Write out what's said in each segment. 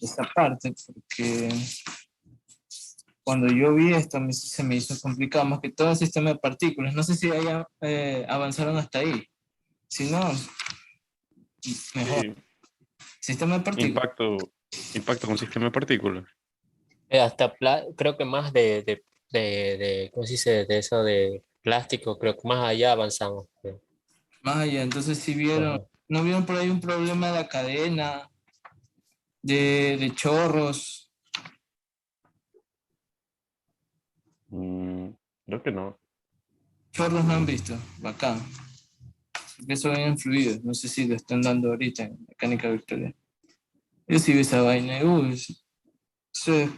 esta parte, porque cuando yo vi esto, a mí sí se me hizo complicado, más que todo el sistema de partículas. No sé si avanzaron hasta ahí. Si no, mejor. Sí, Sistema de partículas. impacto con sistema de partículas. Creo que más ¿cómo se dice? De eso de plástico, creo que más allá avanzamos. Más allá, entonces si vieron, Ajá. ¿no vieron por ahí un problema de la cadena, de chorros? Mm, Creo que no. Chorros no han visto, bacán. Porque eso viene fluido, no sé si lo están dando ahorita en mecánica vectorial. Yo sí vi esa vaina, y, eso es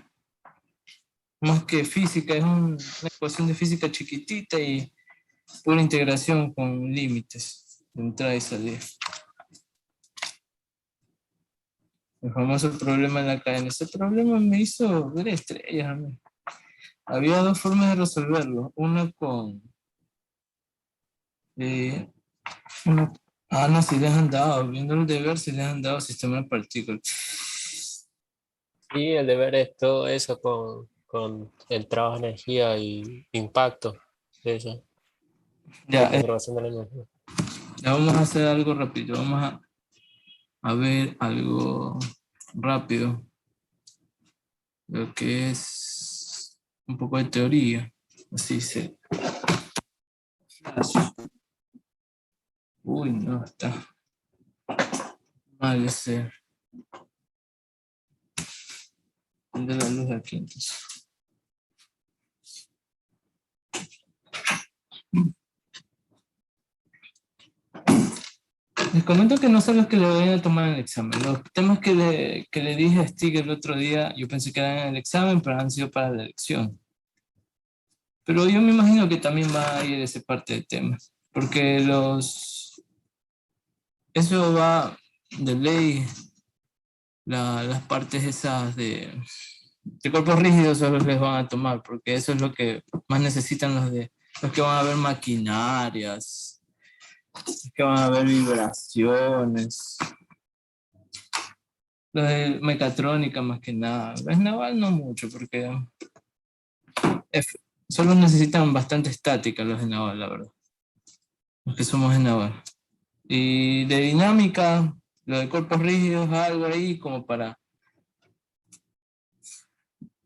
más que física, es una ecuación de física chiquitita y pura integración con límites de entrada y salida. El famoso problema de la cadena. Ese problema me hizo ver estrellas a mí. Había dos formas de resolverlo. Una con... eh, una, no, si les han dado. Viendo el deber, si les han dado sistema de partículas. Y el deber es todo eso con el trabajo de energía y impacto de eso, de Ya, conservación de la energía. ya vamos a hacer algo rápido. Vamos a ver algo rápido. Lo que es un poco de teoría. Así se... Uy, no, está mal ese... de la luz aquí, entonces. Les comento que no son los que le vayan a tomar en el examen. Los temas que le dije a Stig el otro día, yo pensé que eran en el examen, pero han sido para la elección. Pero yo me imagino que también va a ir esa parte de temas, porque eso va de ley, las partes esas de cuerpos rígidos solo les van a tomar, porque eso es lo que más necesitan los que van a ver maquinarias, que van a ver vibraciones. Los de mecatrónica más que nada. Es naval no mucho, porque solo necesitan bastante estática los de naval, la verdad. Los que somos de naval. Y de dinámica, lo de cuerpos rígidos, algo ahí como para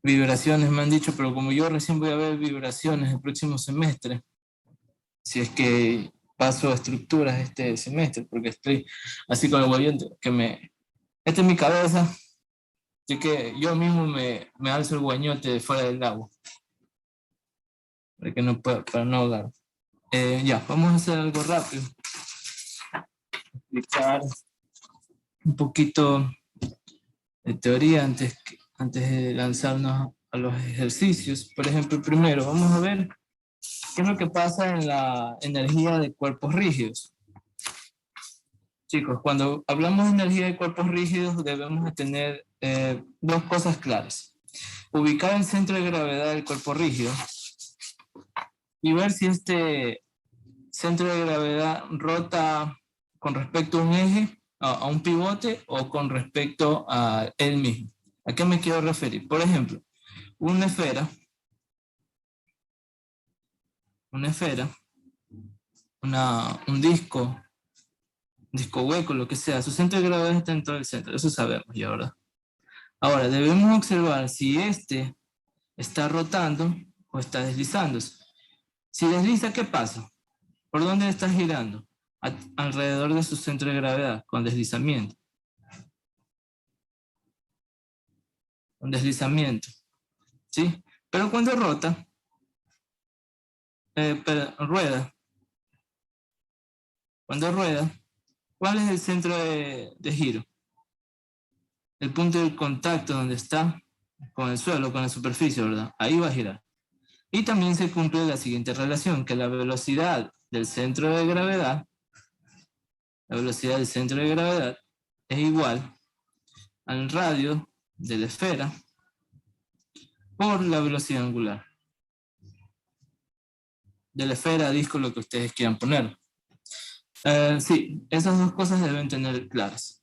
vibraciones me han dicho, pero como yo recién voy a ver vibraciones el próximo semestre, si es que paso a estructuras este semestre, porque estoy así con el guayante, esta es mi cabeza, así que yo mismo me alzo el guañote de fuera del agua, para no ahogar. Ya, vamos a hacer algo rápido. Explicar un poquito de teoría antes de lanzarnos a los ejercicios. Por ejemplo, primero vamos a ver qué es lo que pasa en la energía de cuerpos rígidos. Chicos, cuando hablamos de energía de cuerpos rígidos debemos de tener dos cosas claras. Ubicar el centro de gravedad del cuerpo rígido y ver si este centro de gravedad rota con respecto a un eje, a un pivote o con respecto a él mismo. ¿A qué me quiero referir? Por ejemplo, una esfera, un disco hueco, lo que sea, su centro de gravedad está en todo el centro, eso sabemos ya, ¿verdad? Ahora, debemos observar si este está rotando o está deslizándose. Si desliza, ¿qué pasa? ¿Por dónde está girando? Alrededor de su centro de gravedad, con deslizamiento. Con deslizamiento, ¿sí? Pero cuando rota, cuando rueda, ¿cuál es el centro de giro? El punto de contacto donde está con el suelo, con la superficie, ¿verdad? Ahí va a girar. Y también se cumple la siguiente relación, que la velocidad del centro de gravedad es igual al radio de la esfera por la velocidad angular. De la esfera, disco, lo que ustedes quieran poner. Sí, esas dos cosas deben tener claras.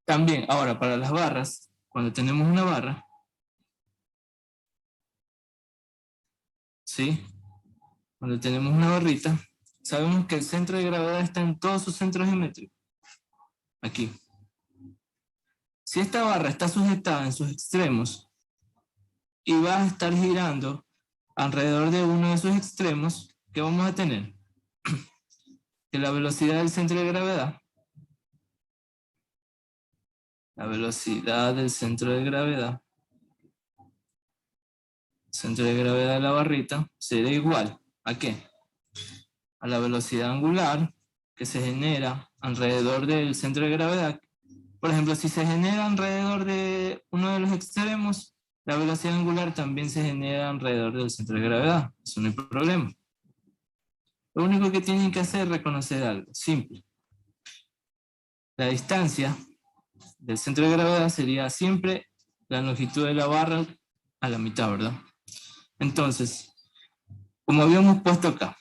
También, ahora, para las barras, cuando tenemos una barra, ¿sí? Cuando tenemos una barrita, sabemos que el centro de gravedad está en todos sus centros geométricos. Aquí. Si esta barra está sujetada en sus extremos y va a estar girando alrededor de uno de sus extremos, ¿qué vamos a tener? Que la velocidad del centro de gravedad, centro de gravedad de la barrita, será igual ¿a qué? A la velocidad angular que se genera alrededor del centro de gravedad. Por ejemplo, si se genera alrededor de uno de los extremos, la velocidad angular también se genera alrededor del centro de gravedad. Eso no hay problema. Lo único que tienen que hacer es reconocer algo simple. La distancia del centro de gravedad sería siempre la longitud de la barra a la mitad, ¿verdad? Entonces, como habíamos puesto acá,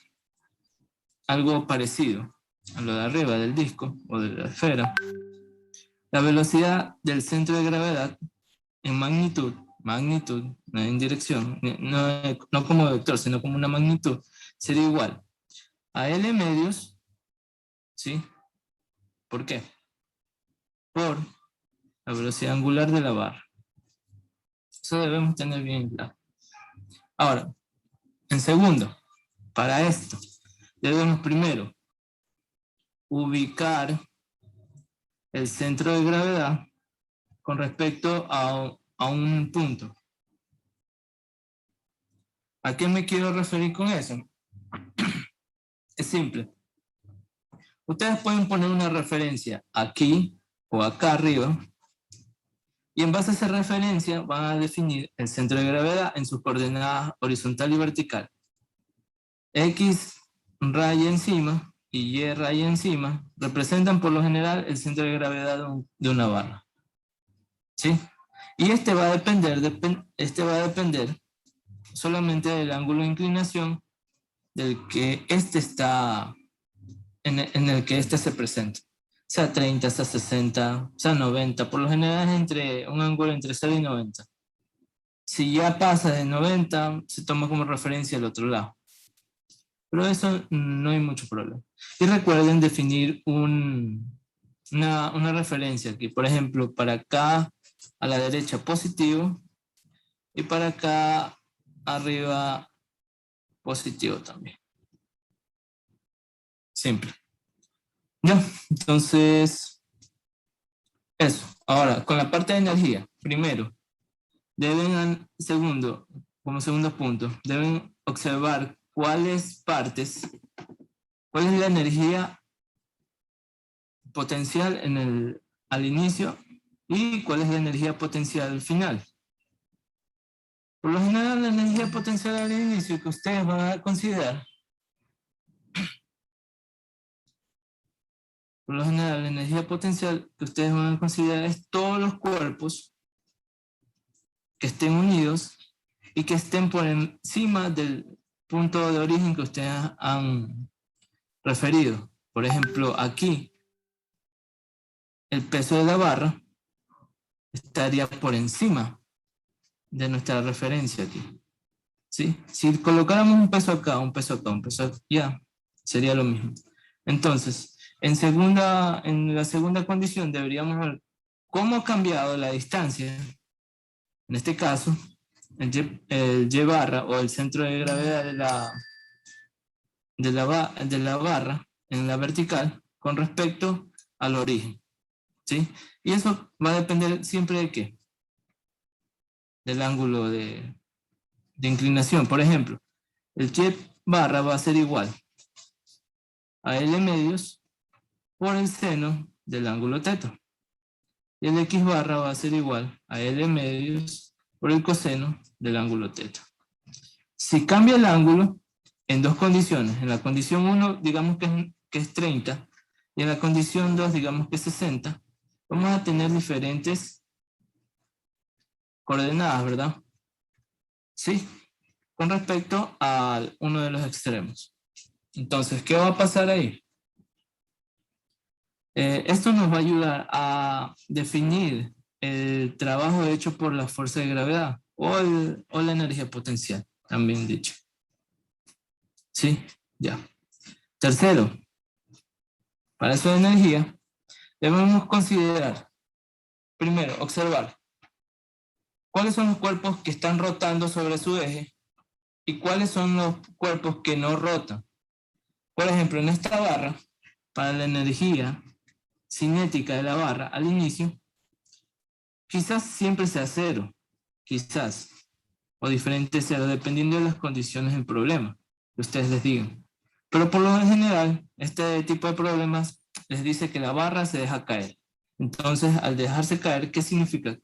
algo parecido a lo de arriba del disco o de la esfera, la velocidad del centro de gravedad en magnitud, no en dirección, no como vector, sino como una magnitud, sería igual a L medios, ¿sí? ¿Por qué? Por la velocidad angular de la barra. Eso debemos tener bien claro. Ahora, en segundo, para esto, debemos primero ubicar el centro de gravedad con respecto a un punto. ¿A qué me quiero referir con eso? Es simple. Ustedes pueden poner una referencia aquí o acá arriba y en base a esa referencia van a definir el centro de gravedad en sus coordenadas horizontal y vertical. X raya encima y Y raya encima representan por lo general el centro de gravedad de una barra. ¿Sí? Y este va a depender solamente del ángulo de inclinación del que está en el que se presenta. Sea 30, sea 60, sea 90. Por lo general es entre un ángulo entre 0 y 90. Si ya pasa de 90, se toma como referencia el otro lado. Pero eso no hay mucho problema. Y recuerden definir una referencia aquí. Por ejemplo, para acá a la derecha positivo y para acá arriba positivo también. Simple. Ya, entonces, eso. Ahora, con la parte de energía, primero, como segundo punto, deben observar cuál es la energía potencial al inicio y cuál es la energía potencial al final. Por lo general, la energía potencial al inicio que ustedes van a considerar, es todos los cuerpos que estén unidos y que estén por encima del punto de origen que ustedes han referido. Por ejemplo, aquí, el peso de la barra estaría por encima de nuestra referencia aquí. ¿Sí? Si colocáramos un peso acá, un peso acá, un peso allá, sería lo mismo. Entonces, en la segunda condición deberíamos ver cómo ha cambiado la distancia. En este caso, el Y barra o el centro de gravedad de la barra en la vertical con respecto al origen. ¿Sí? Y eso va a depender siempre de ¿qué? Del ángulo de inclinación. Por ejemplo, el Y barra va a ser igual a L medios por el seno del ángulo θ. Y el X barra va a ser igual a L medios por el coseno del ángulo θ. Si cambia el ángulo en dos condiciones, en la condición 1 digamos que es 30 y en la condición 2 digamos que es 60, vamos a tener diferentes coordenadas, ¿verdad? Sí, con respecto a uno de los extremos. Entonces, ¿qué va a pasar ahí? Esto nos va a ayudar a definir el el trabajo hecho por la fuerza de gravedad o la energía potencial, también dicho. ¿Sí? Ya. Tercero, para eso de energía, debemos considerar, primero, observar cuáles son los cuerpos que están rotando sobre su eje y cuáles son los cuerpos que no rotan. Por ejemplo, en esta barra, para la energía cinética de la barra al inicio, quizás siempre sea cero, quizás, o diferente cero, dependiendo de las condiciones del problema que ustedes les digan. Pero por lo general, este tipo de problemas les dice que la barra se deja caer. Entonces, al dejarse caer, ¿qué significa?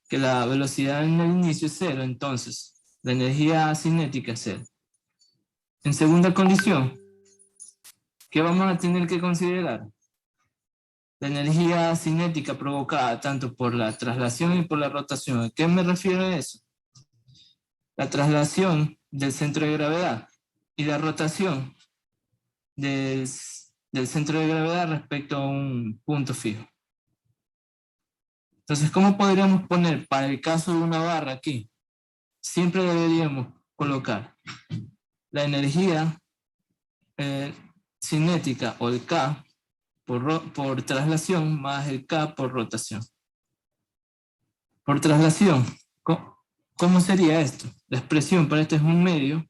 Que la velocidad en el inicio es cero, entonces la energía cinética es cero. En segunda condición, ¿qué vamos a tener que considerar? La energía cinética provocada tanto por la traslación y por la rotación. ¿A qué me refiero a eso? La traslación del centro de gravedad y la rotación del centro de gravedad respecto a un punto fijo. Entonces, ¿cómo podríamos poner para el caso de una barra aquí? Siempre deberíamos colocar la energía cinética o el K por traslación más el K por rotación. Por traslación, ¿cómo sería esto? La expresión para esto es un medio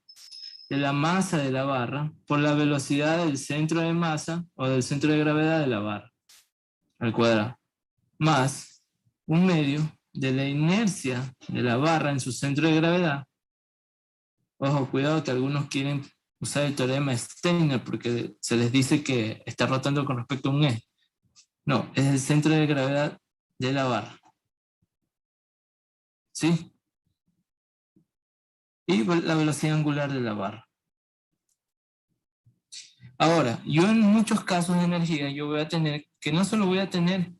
de la masa de la barra por la velocidad del centro de masa o del centro de gravedad de la barra al cuadrado, más un medio de la inercia de la barra en su centro de gravedad. Ojo, cuidado que algunos quieren usar el teorema de Steiner porque se les dice que está rotando con respecto a un eje. No, es el centro de gravedad de la barra. ¿Sí? Y la velocidad angular de la barra. Ahora, yo en muchos casos de energía, yo voy a tener, que no solo voy a tener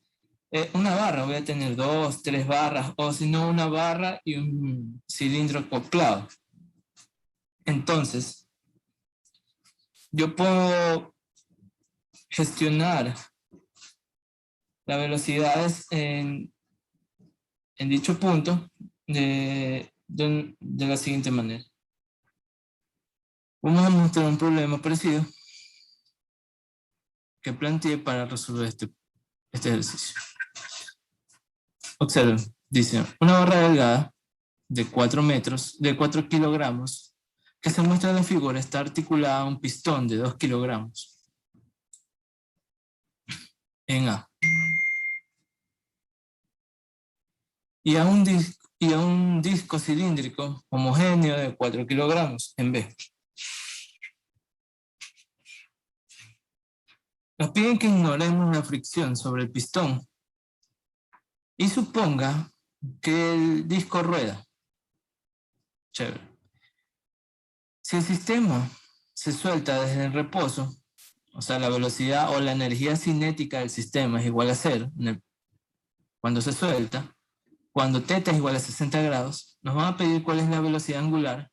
una barra, voy a tener 2, 3 barras, o si no una barra y un cilindro acoplado. Entonces, yo puedo gestionar las velocidades en dicho punto de la siguiente manera. Vamos a mostrar un problema parecido que planteé para resolver este ejercicio. Observen, dice, una barra delgada de 4 metros, de 4 kilogramos, que se muestra en la figura, está articulada a un pistón de 2 kilogramos en A. Y a un disco cilíndrico homogéneo de 4 kilogramos en B. Nos piden que ignoremos la fricción sobre el pistón y suponga que el disco rueda. Chévere. Si el sistema se suelta desde el reposo, o sea, la velocidad o la energía cinética del sistema es igual a 0, cuando se suelta, cuando θ es igual a 60 grados, nos van a pedir cuál es la velocidad angular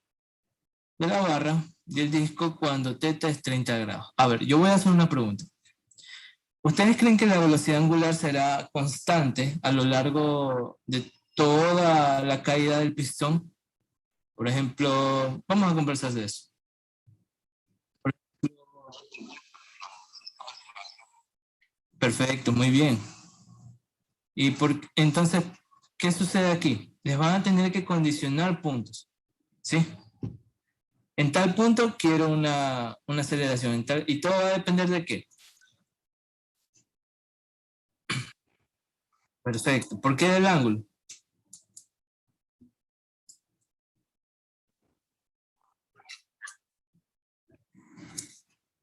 de la barra y el disco cuando θ es 30 grados. A ver, yo voy a hacer una pregunta. ¿Ustedes creen que la velocidad angular será constante a lo largo de toda la caída del pistón? Por ejemplo, vamos a conversar de eso. Perfecto, muy bien. Y entonces, ¿qué sucede aquí? Les van a tener que condicionar puntos, ¿sí? En tal punto quiero una aceleración, y todo va a depender de qué. Perfecto. ¿Por qué del ángulo?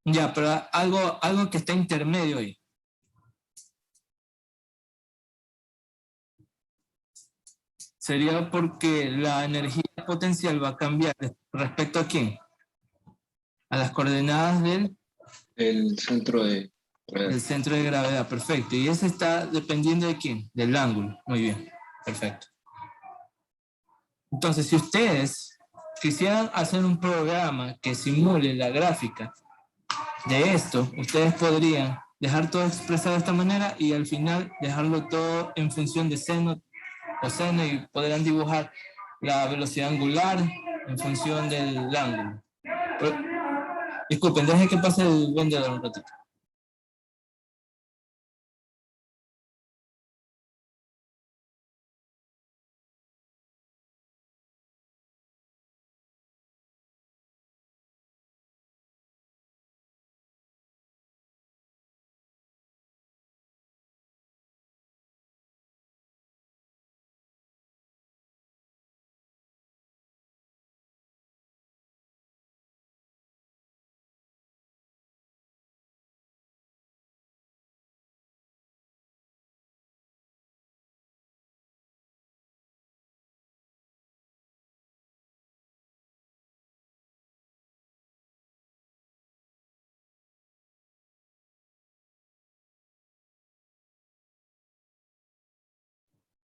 Ya, pero algo que está intermedio ahí. Sería porque la energía potencial va a cambiar respecto a quién. A las coordenadas El centro de del centro de gravedad. Perfecto. Y ese está dependiendo de quién. Del ángulo. Muy bien. Perfecto. Entonces, si ustedes quisieran hacer un programa que simule la gráfica de esto, ustedes podrían dejar todo expresado de esta manera y al final dejarlo todo en función de seno coseno y podrán dibujar la velocidad angular en función del ángulo. Disculpen, dejen que pase el vendedor un ratito.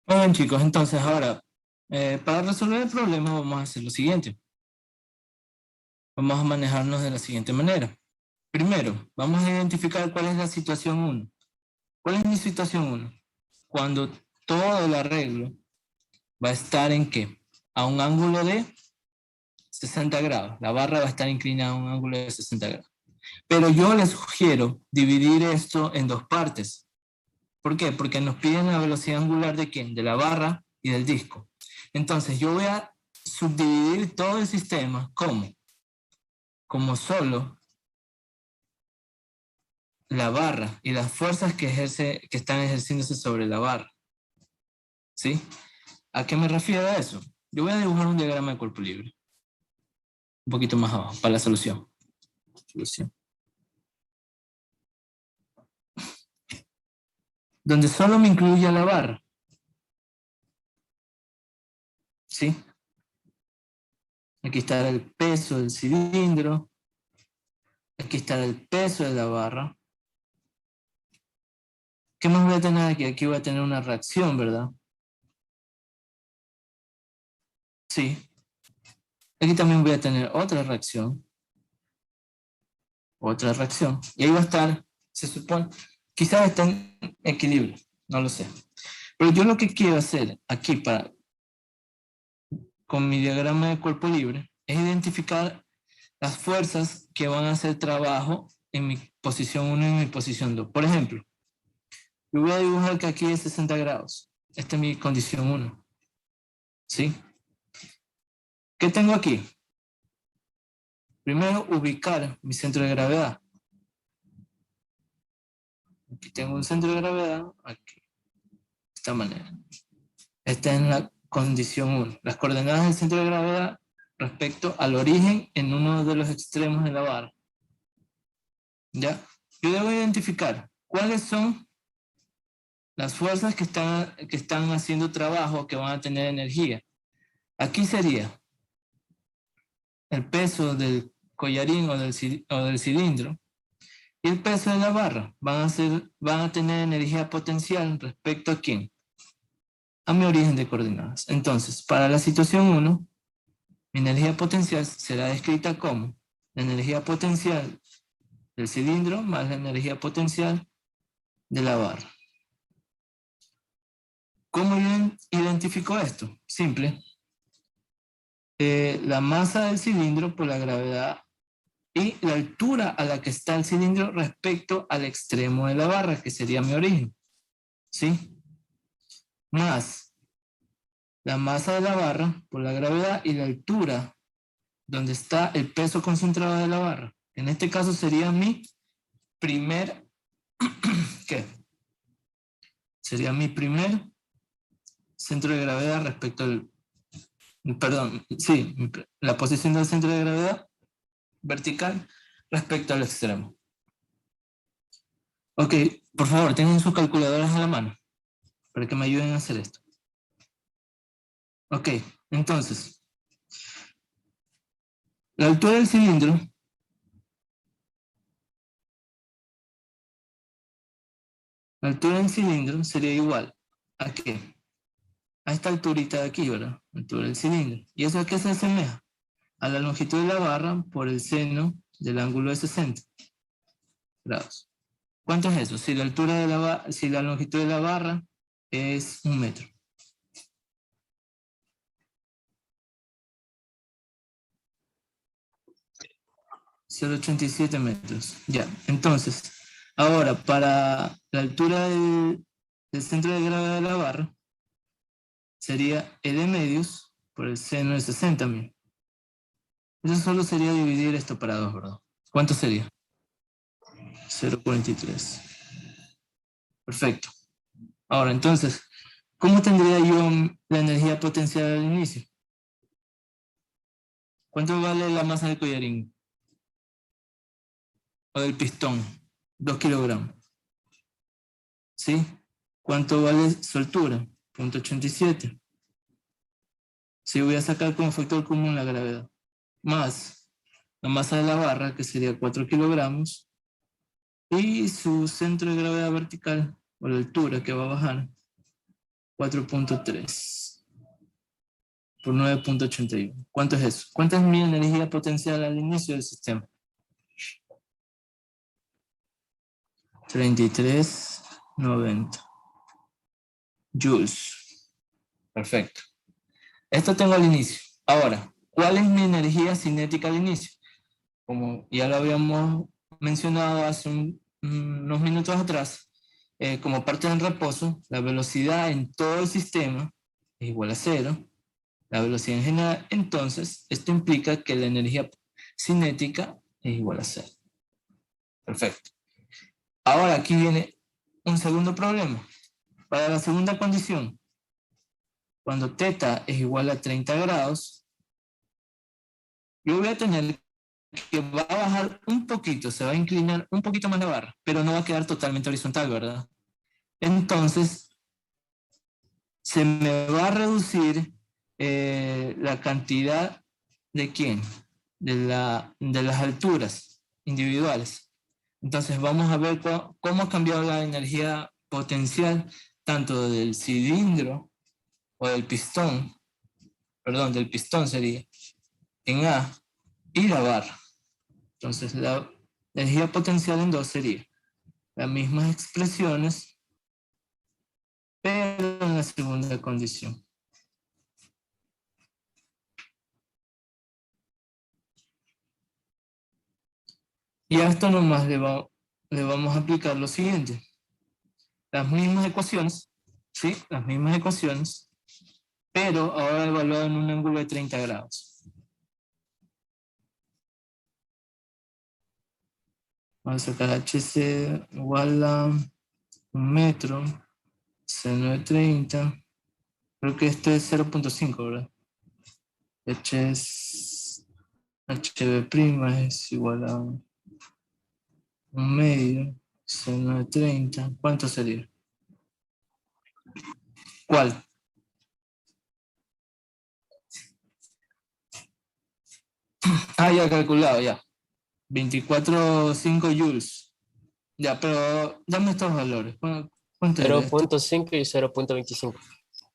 Muy bien, chicos, entonces ahora, para resolver el problema vamos a hacer lo siguiente. Vamos a manejarnos de la siguiente manera. Primero, vamos a identificar cuál es la situación 1. ¿Cuál es mi situación 1? Cuando todo el arreglo va a estar ¿en qué? A un ángulo de 60 grados. La barra va a estar inclinada a un ángulo de 60 grados. Pero yo les sugiero dividir esto en dos partes. ¿Por qué? Porque nos piden la velocidad angular de ¿quién? De la barra y del disco. Entonces yo voy a subdividir todo el sistema. ¿Cómo? Como solo la barra y las fuerzas que están ejerciéndose sobre la barra. ¿Sí? ¿A qué me refiero a eso? Yo voy a dibujar un diagrama de cuerpo libre. Un poquito más abajo, para la solución. Donde solo me incluye la barra. ¿Sí? Aquí está el peso del cilindro. Aquí está el peso de la barra. ¿Qué más voy a tener aquí? Aquí voy a tener una reacción, ¿verdad? Sí. Aquí también voy a tener otra reacción. Otra reacción. Y ahí va a estar, se supone, quizás está en equilibrio, no lo sé. Pero yo lo que quiero hacer aquí con mi diagrama de cuerpo libre es identificar las fuerzas que van a hacer trabajo en mi posición 1 y en mi posición 2. Por ejemplo, yo voy a dibujar que aquí es 60 grados. Esta es mi condición 1. ¿Sí? ¿Qué tengo aquí? Primero, ubicar mi centro de gravedad. Aquí tengo un centro de gravedad, aquí, de esta manera. Esta es la condición 1. Las coordenadas del centro de gravedad respecto al origen en uno de los extremos de la barra. ¿Ya? Yo debo identificar cuáles son las fuerzas que están haciendo trabajo, que van a tener energía. Aquí sería el peso del collarín o del cilindro y el peso de la barra. Van a tener energía potencial respecto a ¿quién? A mi origen de coordenadas. Entonces, para la situación 1, mi energía potencial será descrita como la energía potencial del cilindro más la energía potencial de la barra. ¿Cómo yo identifico esto? Simple. La masa del cilindro por la gravedad y la altura a la que está el cilindro respecto al extremo de la barra, que sería mi origen. ¿Sí? Más la masa de la barra por la gravedad y la altura donde está el peso concentrado de la barra. En este caso sería mi primer, ¿qué? Sería mi primer centro de gravedad respecto al, perdón, sí, la posición del centro de gravedad vertical respecto al extremo. Ok, por favor, tengan sus calculadoras a la mano para que me ayuden a hacer esto. Ok, entonces, la altura del cilindro sería igual a ¿qué? A esta alturita de aquí, ¿verdad? La altura del cilindro. ¿Y eso a qué se asemeja? A la longitud de la barra por el seno del ángulo de 60 grados. ¿Cuánto es eso? Si la longitud de la barra es 1 metro. 0,87 metros. Ya, entonces, ahora para la altura del centro de gravedad de la barra, sería E de medios por el seno de 60.000. Eso solo sería dividir esto para 2, ¿verdad? ¿Cuánto sería? 0,43. Perfecto. Ahora, entonces, ¿cómo tendría yo la energía potencial al inicio? ¿Cuánto vale la masa del collarín? O del pistón. 2 kilogramos. ¿Sí? ¿Cuánto vale su altura? 0,87. Sí, voy a sacar como factor común la gravedad. Más la masa de la barra, que sería 4 kilogramos. Y su centro de gravedad vertical, o la altura que va a bajar, 4,3 por 9,81. ¿Cuánto es eso? ¿Cuánta es mi energía potencial al inicio del sistema? 33,90 joules. Perfecto. Esto tengo al inicio. Ahora, ¿cuál es mi energía cinética al inicio? Como ya lo habíamos mencionado hace unos minutos atrás, como parte del reposo, la velocidad en todo el sistema es igual a 0. La velocidad en general, entonces, esto implica que la energía cinética es igual a 0. Perfecto. Ahora aquí viene un segundo problema. Para la segunda condición, cuando θ es igual a 30 grados, yo voy a tener que va a bajar un poquito, se va a inclinar un poquito más la barra, pero no va a quedar totalmente horizontal, ¿verdad? Entonces, se me va a reducir la cantidad de ¿quién? De las alturas individuales. Entonces, vamos a ver cómo ha cambiado la energía potencial tanto del cilindro o del pistón, perdón, del pistón sería, en A, y la barra. Entonces, la energía potencial en 2 sería las mismas expresiones, pero en la segunda condición. Y a esto nomás le vamos a aplicar lo siguiente. Las mismas ecuaciones, ¿sí? Las mismas ecuaciones, pero ahora evaluado en un ángulo de 30 grados. Vamos a sacar HC igual a 1 metro, seno de 30. Creo que esto es 0,5, ¿verdad? HB' es igual a 1 medio, seno de 30. ¿Cuánto sería? ¿Cuál? Ah, ya calculado, ya. 24,5 joules. Ya, pero dame estos valores. ¿Cuánto era esto? 0.5 y 0.25.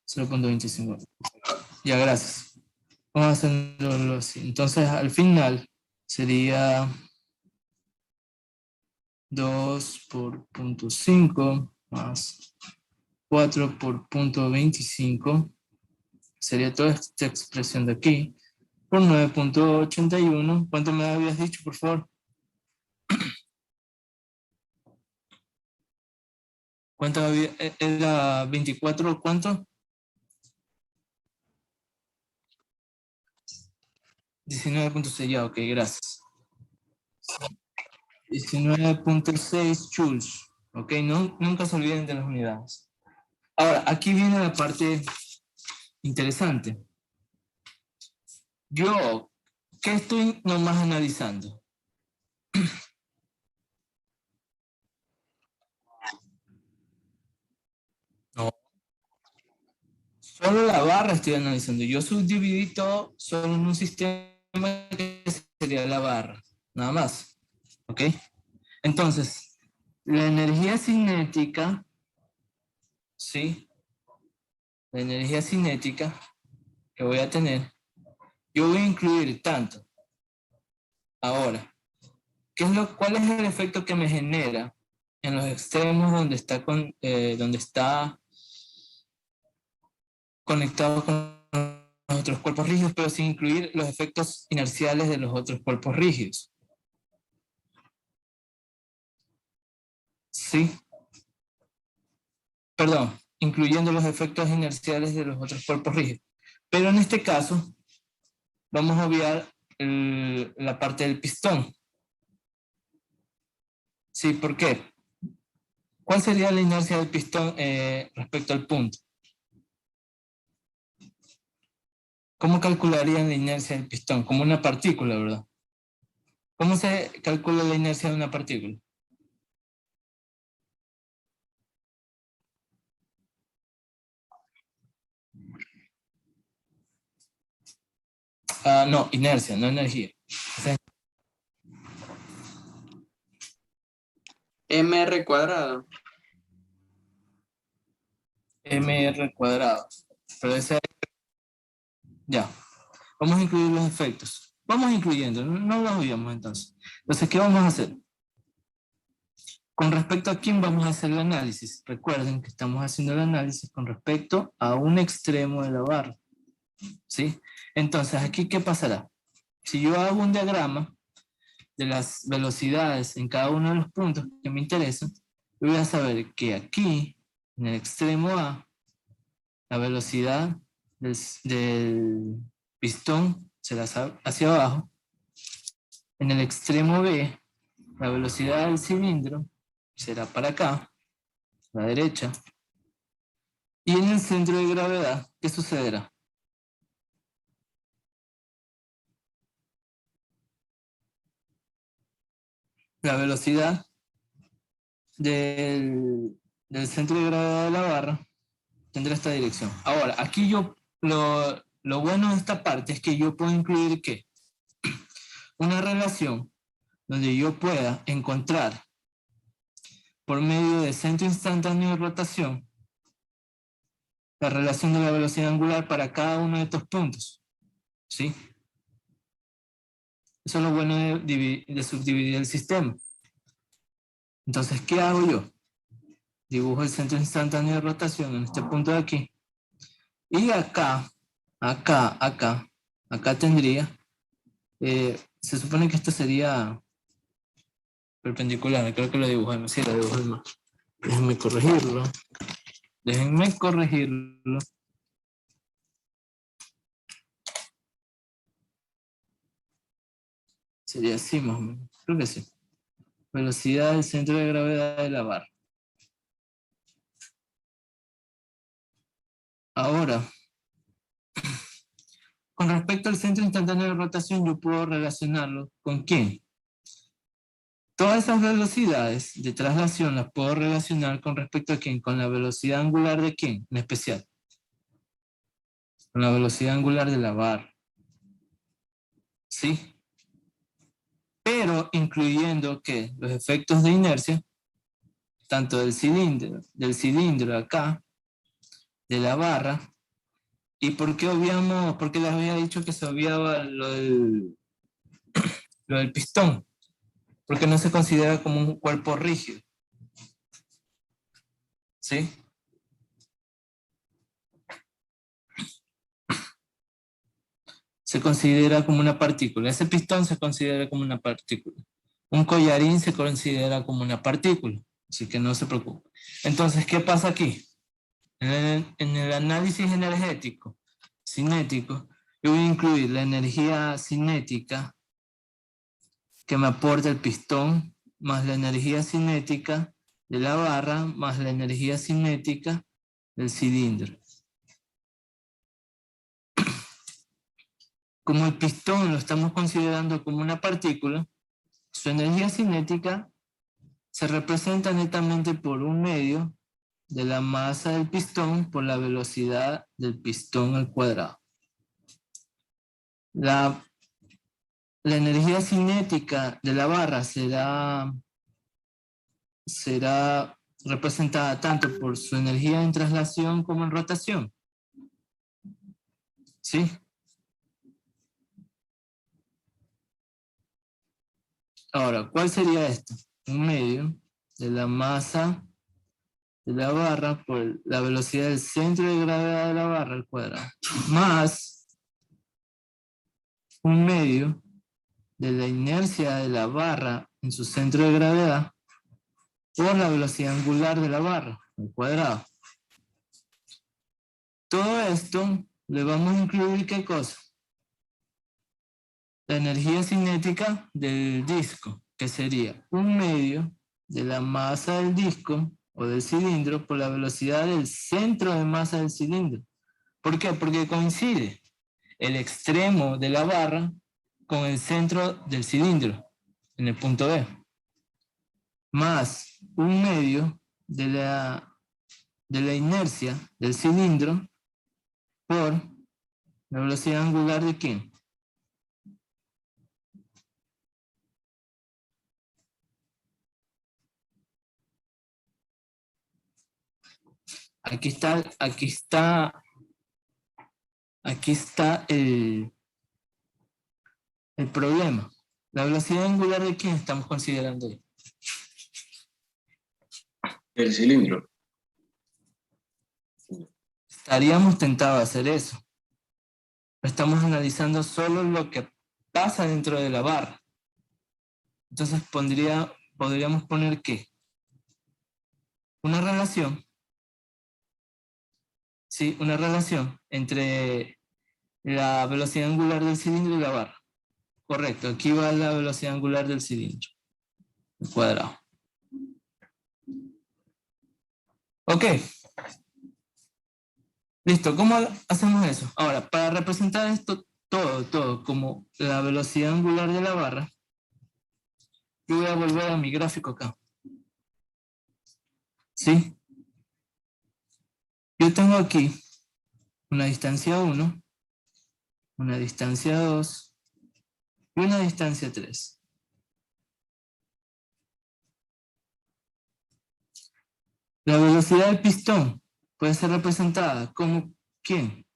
0,25. Ya, gracias. Vamos a hacerlo así. Entonces, al final sería 2 por 0.5 más 4 por 0.25. Sería toda esta expresión de aquí. Por 9,81. ¿Cuánto me habías dicho, por favor? ¿Cuánto había? ¿Era 24? ¿Cuánto? 19,6, ya, ok, gracias. 19,6 joules. Ok, no, nunca se olviden de las unidades. Ahora, aquí viene la parte interesante. Yo, ¿qué estoy nomás analizando? No. Solo la barra estoy analizando. Yo subdividí todo solo en un sistema que sería la barra. Nada más. ¿Ok? Entonces, la energía cinética, ¿sí? La energía cinética que voy a tener, yo voy a incluir tanto. Ahora, ¿cuál es el efecto que me genera en los extremos donde está conectado con los otros cuerpos rígidos, pero sin incluir los efectos inerciales de los otros cuerpos rígidos? ¿sí? Perdón, incluyendo los efectos inerciales de los otros cuerpos rígidos. Pero en este caso, vamos a obviar la parte del pistón. ¿Sí? ¿Por qué? ¿Cuál sería la inercia del pistón respecto al punto? ¿Cómo calcularían la inercia del pistón? Como una partícula, ¿verdad? ¿Cómo se calcula la inercia de una partícula? No, inercia, no energía. O sea, mr cuadrado. mr cuadrado. Pero ese, ya. Vamos a incluir los efectos. Vamos incluyendo, no los obviamos entonces. Entonces, ¿qué vamos a hacer? Con respecto a quién vamos a hacer el análisis. Recuerden que estamos haciendo el análisis con respecto a un extremo de la barra. ¿Sí? Entonces, aquí, ¿qué pasará? Si yo hago un diagrama de las velocidades en cada uno de los puntos que me interesan, yo voy a saber que aquí, en el extremo A, la velocidad del pistón será hacia abajo. En el extremo B, la velocidad del cilindro será para acá, a la derecha. Y en el centro de gravedad, ¿qué sucederá? La velocidad del centro de gravedad de la barra tendrá esta dirección. Ahora, aquí lo bueno de esta parte es que yo puedo incluir ¿qué? Una relación donde yo pueda encontrar por medio de centro instantáneo de rotación la relación de la velocidad angular para cada uno de estos puntos. ¿Sí? Eso es lo bueno de subdividir el sistema. Entonces, ¿qué hago yo? Dibujo el centro instantáneo de rotación en este punto de aquí. Y acá tendría, se supone que esto sería perpendicular, creo que lo dibujé, sí, lo dibujé mal. Déjenme corregirlo. Sería así más o menos, creo que sí. Velocidad del centro de gravedad de la barra. Ahora, con respecto al centro instantáneo de rotación, yo puedo relacionarlo ¿con quién? Todas esas velocidades de traslación las puedo relacionar con respecto a quién, con la velocidad angular de quién, en especial. Con la velocidad angular de la barra. ¿Sí? Pero incluyendo que los efectos de inercia, tanto del cilindro acá, de la barra, ¿y por qué obviamos, por qué les había dicho que se obviaba lo del pistón? Porque no se considera como un cuerpo rígido. ¿Sí? Se considera como una partícula. Ese pistón se considera como una partícula. Un collarín se considera como una partícula. Así que no se preocupe. Entonces, ¿qué pasa aquí? En el análisis energético, cinético, yo voy a incluir la energía cinética que me aporta el pistón, más la energía cinética de la barra, más la energía cinética del cilindro. Como el pistón lo estamos considerando como una partícula, su energía cinética se representa netamente por un medio de la masa del pistón por la velocidad del pistón al cuadrado. La energía cinética de la barra será representada tanto por su energía en traslación como en rotación. ¿Sí? Ahora, ¿cuál sería esto? Un medio de la masa de la barra por la velocidad del centro de gravedad de la barra al cuadrado, más un medio de la inercia de la barra en su centro de gravedad por la velocidad angular de la barra al cuadrado. Todo esto le vamos a incluir ¿qué cosa? La energía cinética del disco, que sería 1/2 de la masa del disco o del cilindro por la velocidad del centro de masa del cilindro. ¿Por qué? Porque coincide el extremo de la barra con el centro del cilindro, en el punto B, más 1/2 de la inercia del cilindro por la velocidad angular de ¿quién? Aquí está el problema. La velocidad angular de quién estamos considerando ahí. El cilindro. Estaríamos tentados a hacer eso. Estamos analizando solo lo que pasa dentro de la barra. Entonces podríamos poner ¿qué? Una relación. Sí, una relación entre la velocidad angular del cilindro y la barra. Correcto, aquí va la velocidad angular del cilindro. El cuadrado. Ok. Listo, ¿cómo hacemos eso? Ahora, para representar esto todo como la velocidad angular de la barra, yo voy a volver a mi gráfico acá. ¿Sí? Yo tengo aquí una distancia 1, una distancia 2 y una distancia 3. La velocidad del pistón puede ser representada como ¿quién?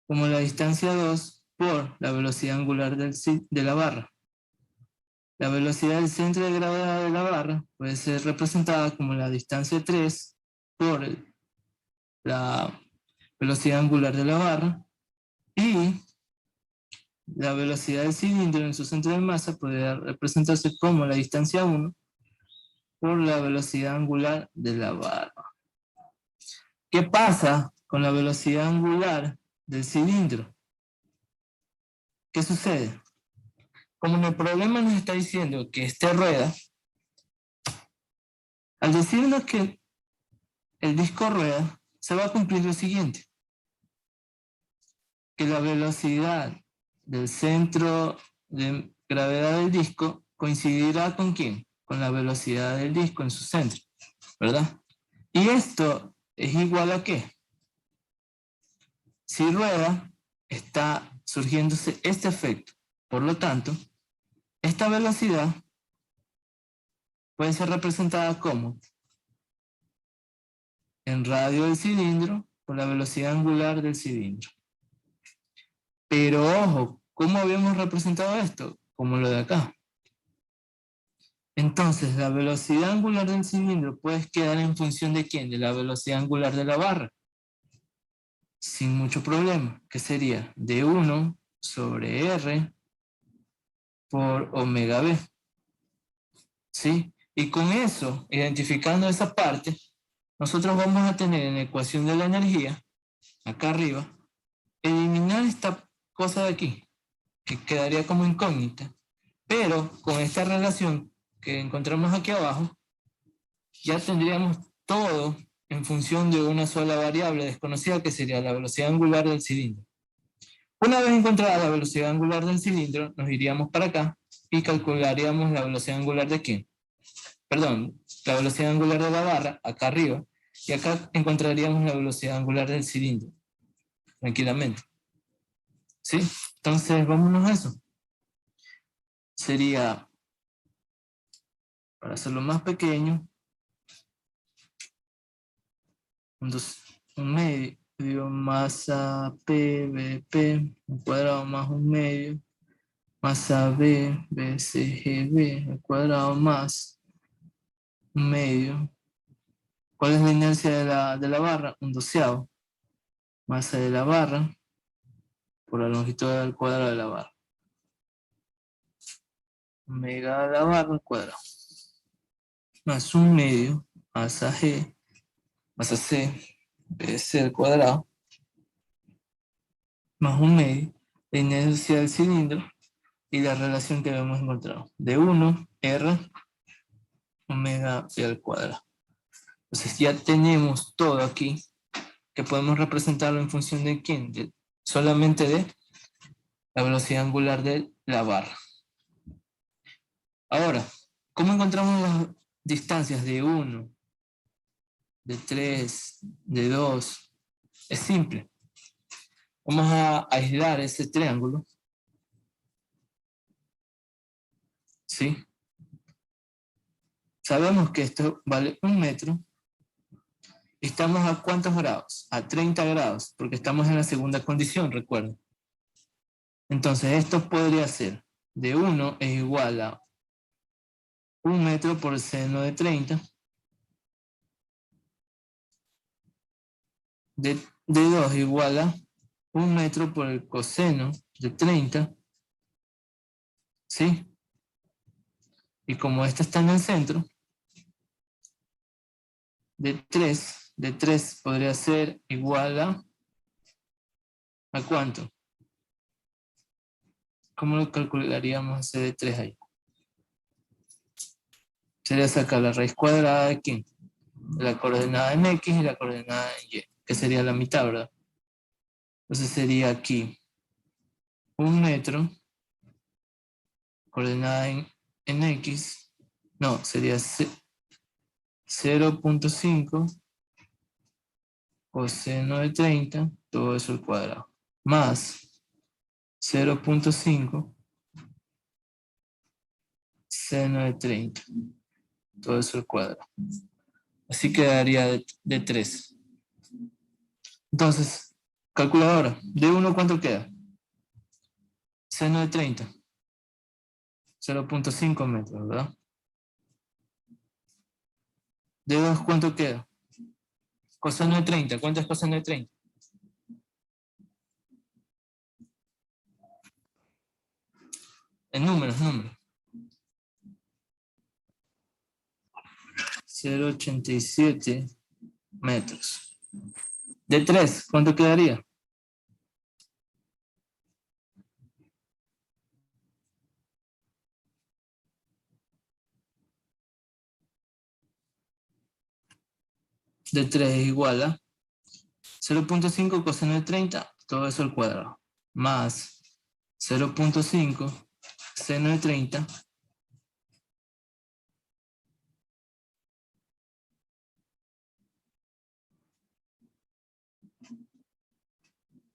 Como la distancia 2 por la velocidad angular de la barra. La velocidad del centro de gravedad de la barra puede ser representada como la distancia 3 por la velocidad angular de la barra, y la velocidad del cilindro en su centro de masa puede representarse como la distancia 1 por la velocidad angular de la barra. ¿Qué pasa con la velocidad angular del cilindro? ¿Qué sucede? Como en el problema nos está diciendo que esta rueda, al decirnos que el disco rueda, se va a cumplir lo siguiente: que la velocidad del centro de gravedad del disco coincidirá ¿con quién? Con la velocidad del disco en su centro, ¿verdad? Y esto es igual a ¿qué? Si rueda, está surgiéndose este efecto. Por lo tanto, esta velocidad puede ser representada como en radio del cilindro por la velocidad angular del cilindro. Pero ojo, ¿cómo habíamos representado esto? Como lo de acá. Entonces, la velocidad angular del cilindro puede quedar en función ¿de quién? De la velocidad angular de la barra. Sin mucho problema. ¿Qué sería? De 1 sobre R por omega B. ¿Sí? Y con eso, identificando esa parte, nosotros vamos a tener en la ecuación de la energía, acá arriba, eliminar esta cosa de aquí, que quedaría como incógnita. Pero con esta relación que encontramos aquí abajo, ya tendríamos todo en función de una sola variable desconocida, que sería la velocidad angular del cilindro. Una vez encontrada la velocidad angular del cilindro, nos iríamos para acá y calcularíamos la velocidad angular de ¿quién? Perdón, la velocidad angular de la barra, acá arriba, y acá encontraríamos la velocidad angular del cilindro, tranquilamente. ¿Sí? Entonces, vámonos a eso. Sería, para hacerlo más pequeño, un medio masa P, BP, un cuadrado más un medio, masa B, BCGB, al cuadrado más un medio. ¿Cuál es la inercia de la barra? Un doceavo. Masa de la barra por la longitud al cuadrado de la barra. Omega de la barra al cuadrado. más 1/2 más AG más AC BC al cuadrado más 1/2 la inercia del cilindro y la relación que habíamos encontrado de 1 R omega P al cuadrado. Entonces ya tenemos todo aquí que podemos representarlo en función de quién, solamente de la velocidad angular de la barra. Ahora, ¿cómo encontramos las distancias de 1, de 3, de 2? Es simple. Vamos a aislar ese triángulo. ¿Sí? Sabemos que esto vale 1 metro. ¿Estamos a cuántos grados? A 30 grados, porque estamos en la segunda condición, recuerden. Entonces, esto podría ser de 1 es igual a 1 metro por seno de 30. De 2 igual a 1 metro por el coseno de 30. ¿Sí? Y como esta está en el centro, de 3 podría ser igual ¿a cuánto? ¿Cómo lo calcularíamos ese de 3 ahí? Sería sacar la raíz cuadrada de ¿quién? La coordenada en X y la coordenada en Y, que sería la mitad, ¿verdad? Entonces sería aquí 1 metro, coordenada en X, no, sería 0.5 coseno de 30, todo eso al cuadrado, más 0.5 seno de 30, todo eso al cuadrado. Así quedaría de 3. Entonces, calculadora, de 1 ¿cuánto queda? Seno de 30. 0.5 metros, ¿verdad? De 2 ¿cuánto queda? Coseno de 30. ¿Cuánto es coseno de 30? En números. 0.87 metros. De 3, ¿cuánto quedaría? De 3 es igual a 0.5 coseno de 30, todo eso al cuadrado, más 0.5 seno de 30,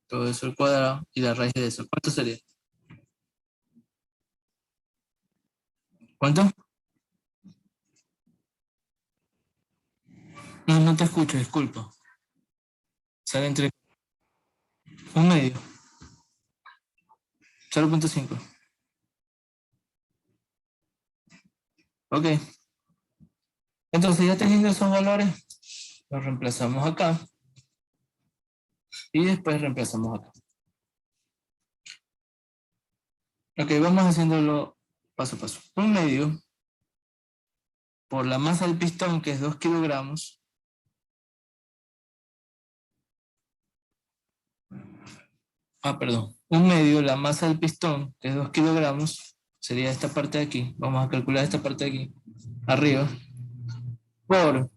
todo eso al cuadrado, y la raíz de eso. ¿Cuánto sería? ¿Cuánto? No te escucho, disculpa. Sale entre 1/2. 0.5. Ok. Entonces ya teniendo esos valores, los reemplazamos acá. Y después reemplazamos acá. Ok, vamos haciéndolo paso a paso. 1/2 por la masa del pistón, que es 2 kilogramos. Perdón. 1/2 la masa del pistón, que es 2 kilogramos, sería esta parte de aquí. Vamos a calcular esta parte de aquí, arriba. Por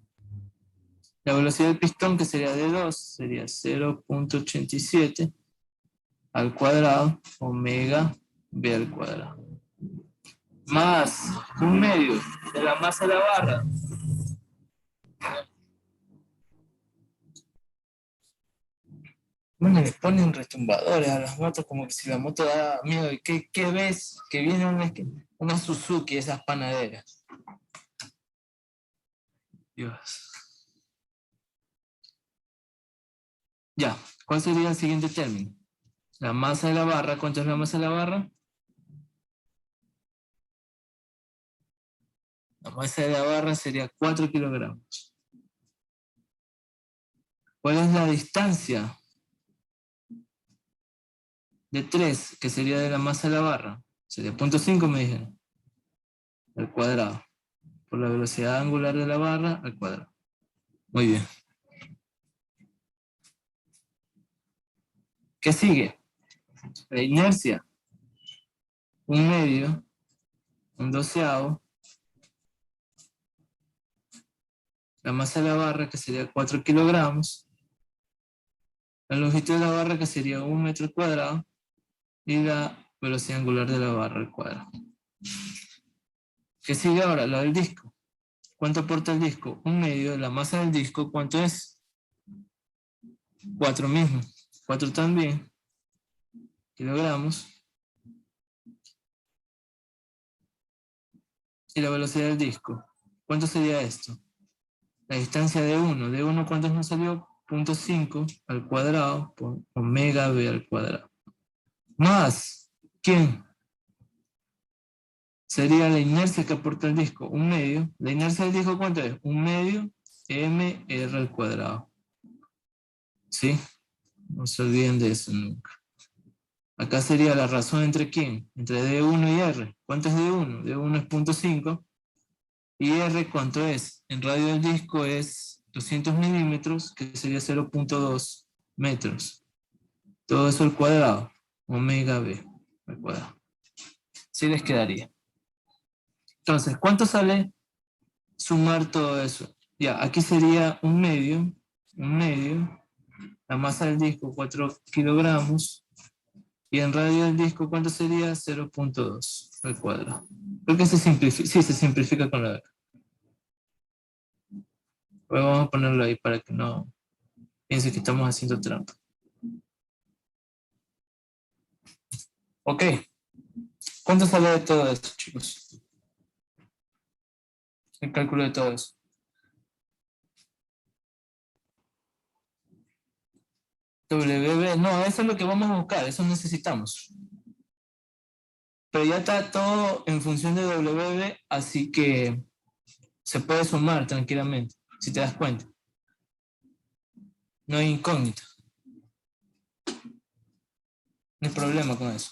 la velocidad del pistón, que sería de 2, sería 0.87 al cuadrado, omega b al cuadrado. Más 1/2 de la masa de la barra. Bueno, les ponen retumbadores a las motos como que si la moto da miedo. ¿Y qué ves? Que viene una Suzuki, esas panaderas. Dios. Ya, ¿cuál sería el siguiente término? La masa de la barra, ¿cuánto es la masa de la barra? La masa de la barra sería 4 kilogramos. ¿Cuál es la distancia? De 3, que sería de la masa de la barra. Sería 0.5, me dijeron. Al cuadrado. por la velocidad angular de la barra al cuadrado. Muy bien. ¿Qué sigue? La inercia. 1/2, 1/12. La masa de la barra, que sería 4 kilogramos. La longitud de la barra, que sería 1 metro cuadrado. Y la velocidad angular de la barra al cuadrado. ¿Qué sigue ahora? La del disco. ¿Cuánto aporta el disco? 1/2. La masa del disco, ¿cuánto es? 4 mismo. 4 también. Kilogramos. Y la velocidad del disco. ¿Cuánto sería esto? La distancia de 1. ¿De 1 cuánto nos salió? 0.5 al cuadrado por omega b al cuadrado. Más, ¿quién? Sería la inercia que aporta el disco, 1/2. La inercia del disco, ¿cuánto es? 1/2 mr al cuadrado. ¿Sí? No se olviden de eso nunca. Acá sería la razón entre quién, entre D1 y R. ¿Cuánto es D1? D1 es 0.5. ¿Y R cuánto es? En radio del disco es 200 milímetros, que sería 0.2 metros. Todo eso al cuadrado, omega b al cuadrado. Sí les quedaría. Entonces, ¿cuánto sale sumar todo eso? Ya, aquí sería 1/2. La masa del disco, 4 kilogramos. Y en radio del disco, ¿cuánto sería? 0.2 al cuadrado. Creo que se simplifica, sí, se simplifica con la beca. Pero vamos a ponerlo ahí para que no piense que estamos haciendo trampa. Ok. ¿Cuánto sale de todo esto, chicos? El cálculo de todo eso. WB, no, eso es lo que vamos a buscar, eso necesitamos. Pero ya está todo en función de WB, así que se puede sumar tranquilamente, si te das cuenta. No hay incógnita. No hay problema con eso.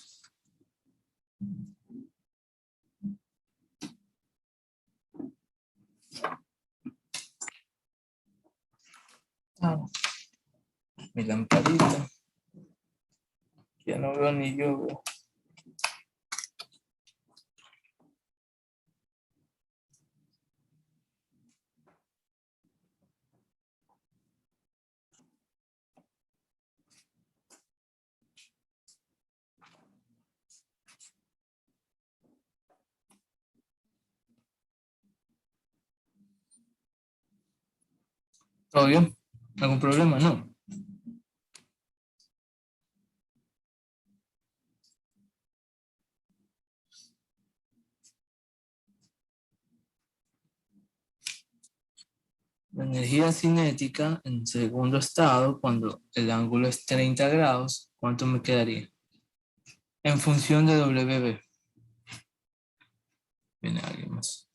Mi lamparita. Ya no veo ni yo veo. ¿Todo bien? ¿Algún problema? No. La energía cinética en segundo estado, cuando el ángulo es 30 grados, ¿cuánto me quedaría? En función de WB. Viene alguien más.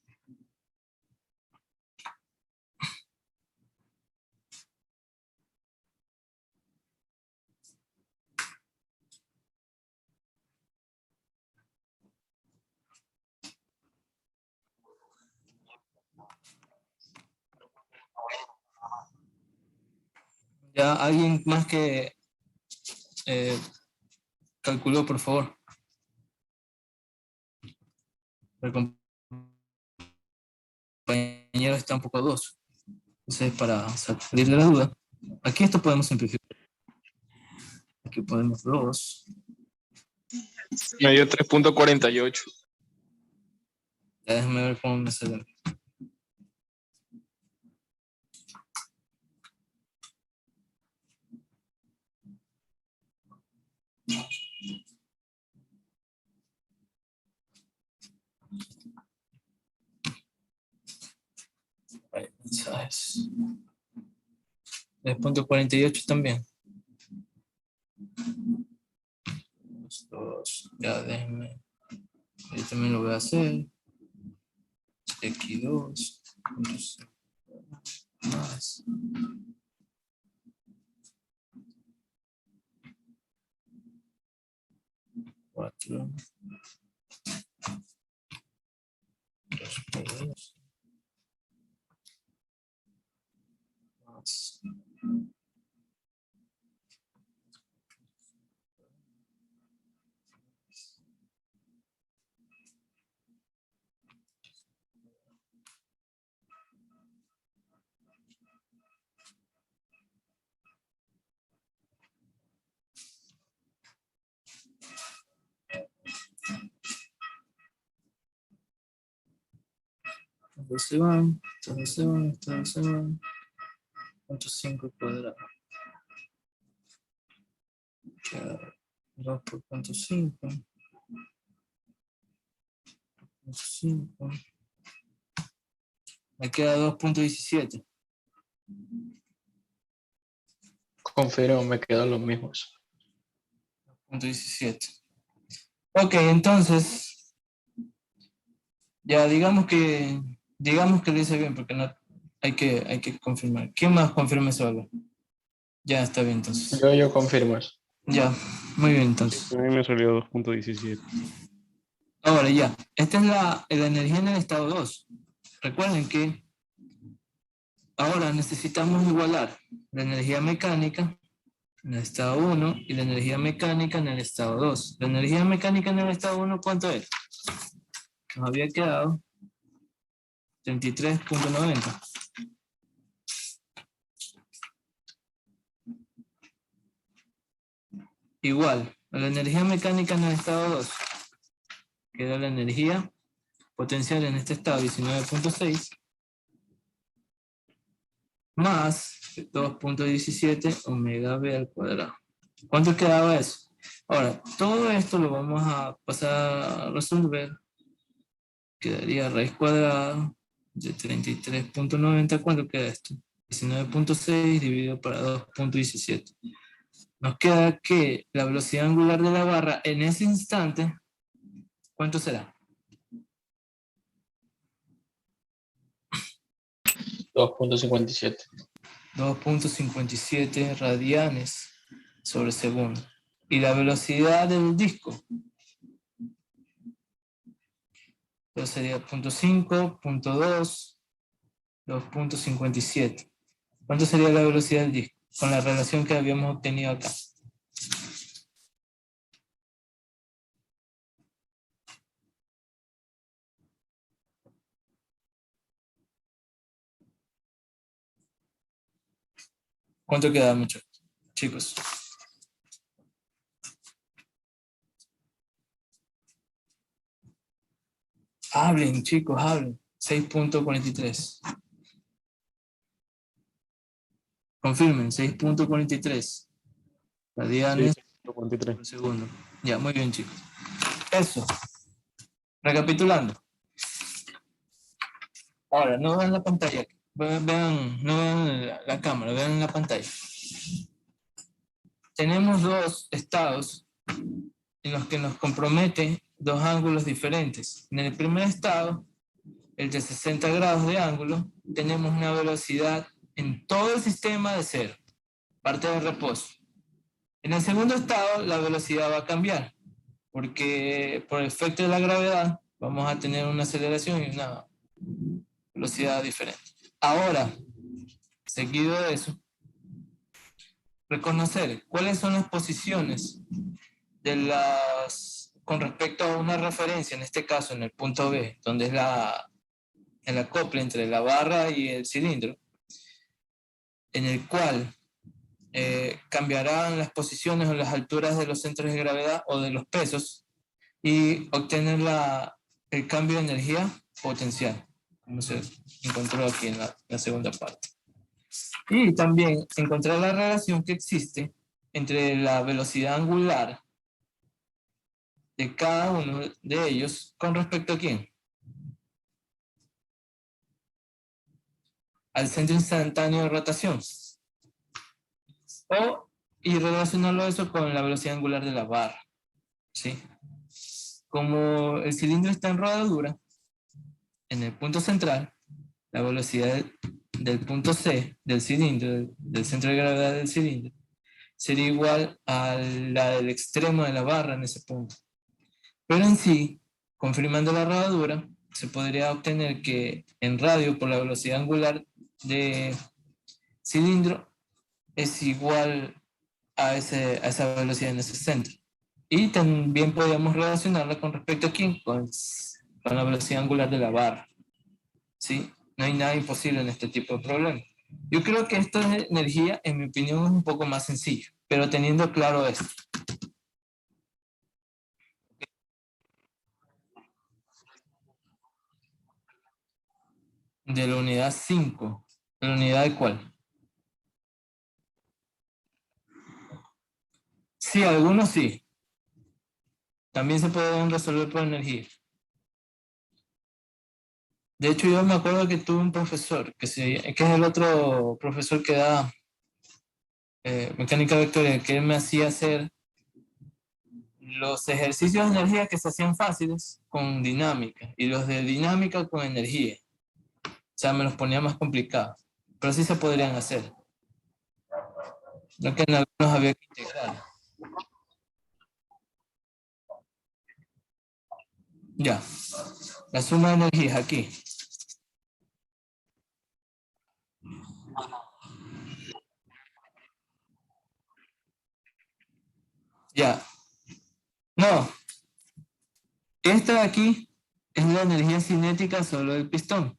Ya, alguien más que calculó, por favor. El compañero está un poco dudoso. Entonces, para salir de la duda, aquí esto podemos simplificar. Aquí podemos 2. Me dio 3.48. Ya déjame ver cómo me sale. Ahí, mensajes. 3.48 también. 2. Ya déjenme. Yo también lo voy a hacer. X2. Más. Cuatro. 2 por 2. Estos se van, estos se van, estos se van. Punto 5 cuadrado. Queda 2 por punto 5. Punto 5. Me queda 2.17. Confirmo, me quedan los mismos. Punto 17. Ok, entonces, ya digamos que lo hice bien, porque no hay que confirmar. ¿Quién más confirma eso? Algo? Ya está bien, entonces. Yo confirmo eso. Ya, muy bien, entonces. A mí me salió 2.17. Ahora ya, esta es la energía en el estado 2. Recuerden que ahora necesitamos igualar la energía mecánica en el estado 1 y la energía mecánica en el estado 2. La energía mecánica en el estado 1, ¿cuánto es? Nos había quedado 33.90. Igual, a la energía mecánica en el estado 2, que da la energía potencial en este estado 19.6, más 2.17 omega b al cuadrado. ¿Cuánto quedaba eso? Ahora, todo esto lo vamos a pasar a resolver. Quedaría raíz cuadrada de 33.90. ¿Cuánto queda esto? 19.6 dividido para 2.17. Nos queda que la velocidad angular de la barra en ese instante, ¿cuánto será? 2.57. 2.57 radianes sobre segundo. Y la velocidad del disco, entonces sería 0.5, 0.2, 2.57. ¿Cuánto sería la velocidad del disco? Con la relación que habíamos obtenido acá. ¿Cuánto queda, muchachos? Chicos. Hablen, chicos, hablen. 6.43. Confirmen, 6.43 radianes por 2.43. segundo. Ya, muy bien, chicos. Eso. Recapitulando. Ahora, no vean la pantalla. No vean la cámara, vean la pantalla. Tenemos dos estados en los que nos compromete dos ángulos diferentes. En el primer estado, el de 60 grados de ángulo, tenemos una velocidad en todo el sistema de cero, parte de reposo. En el segundo estado, la velocidad va a cambiar, porque por el efecto de la gravedad vamos a tener una aceleración y una velocidad diferente. Ahora, seguido de eso, reconocer cuáles son las posiciones de con respecto a una referencia, en este caso en el punto B, donde es el acople entre la barra y el cilindro, en el cual cambiarán las posiciones o las alturas de los centros de gravedad o de los pesos y obtener el cambio de energía potencial, como se encontró aquí en la segunda parte. Y también encontrar la relación que existe entre la velocidad angular de cada uno de ellos con respecto a quién. Al centro instantáneo de rotación. Y relacionarlo eso con la velocidad angular de la barra. ¿Sí? Como el cilindro está en rodadura, en el punto central, la velocidad del punto C del cilindro, del centro de gravedad del cilindro, sería igual a la del extremo de la barra en ese punto. Pero en sí, confirmando la rodadura, se podría obtener que en radio por la velocidad angular de cilindro es igual a esa velocidad en ese centro. Y también podríamos relacionarla con respecto a quién, con la velocidad angular de la barra. ¿Sí? No hay nada imposible en este tipo de problemas. Yo creo que esta energía, en mi opinión, es un poco más sencillo, pero teniendo claro esto. De la unidad 5. ¿De la unidad de cuál? Sí, algunos sí. También se pueden resolver por energía. De hecho, yo me acuerdo que tuve un profesor, que es el otro profesor que da mecánica vectorial, que él me hacía hacer los ejercicios de energía que se hacían fáciles con dinámica y los de dinámica con energía. O sea, me los ponía más complicados, pero sí se podrían hacer. No que en algunos había que integrar. Ya, la suma de energías aquí. Ya. No. Esta de aquí es la energía cinética solo del pistón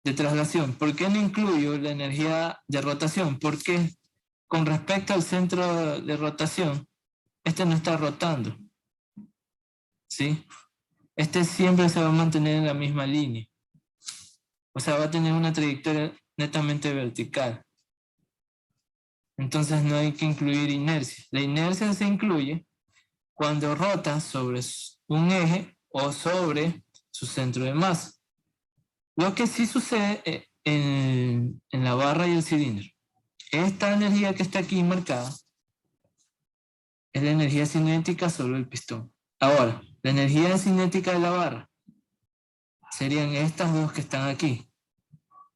de traslación. ¿Por qué no incluyo la energía de rotación? Porque con respecto al centro de rotación, este no está rotando. ¿Sí? Este siempre se va a mantener en la misma línea. O sea, va a tener una trayectoria netamente vertical. Entonces no hay que incluir inercia. La inercia se incluye cuando rota sobre un eje o sobre su centro de masa. Lo que sí sucede en la barra y el cilindro. Esta energía que está aquí marcada es la energía cinética sobre el pistón. Ahora, la energía cinética de la barra serían estas dos que están aquí.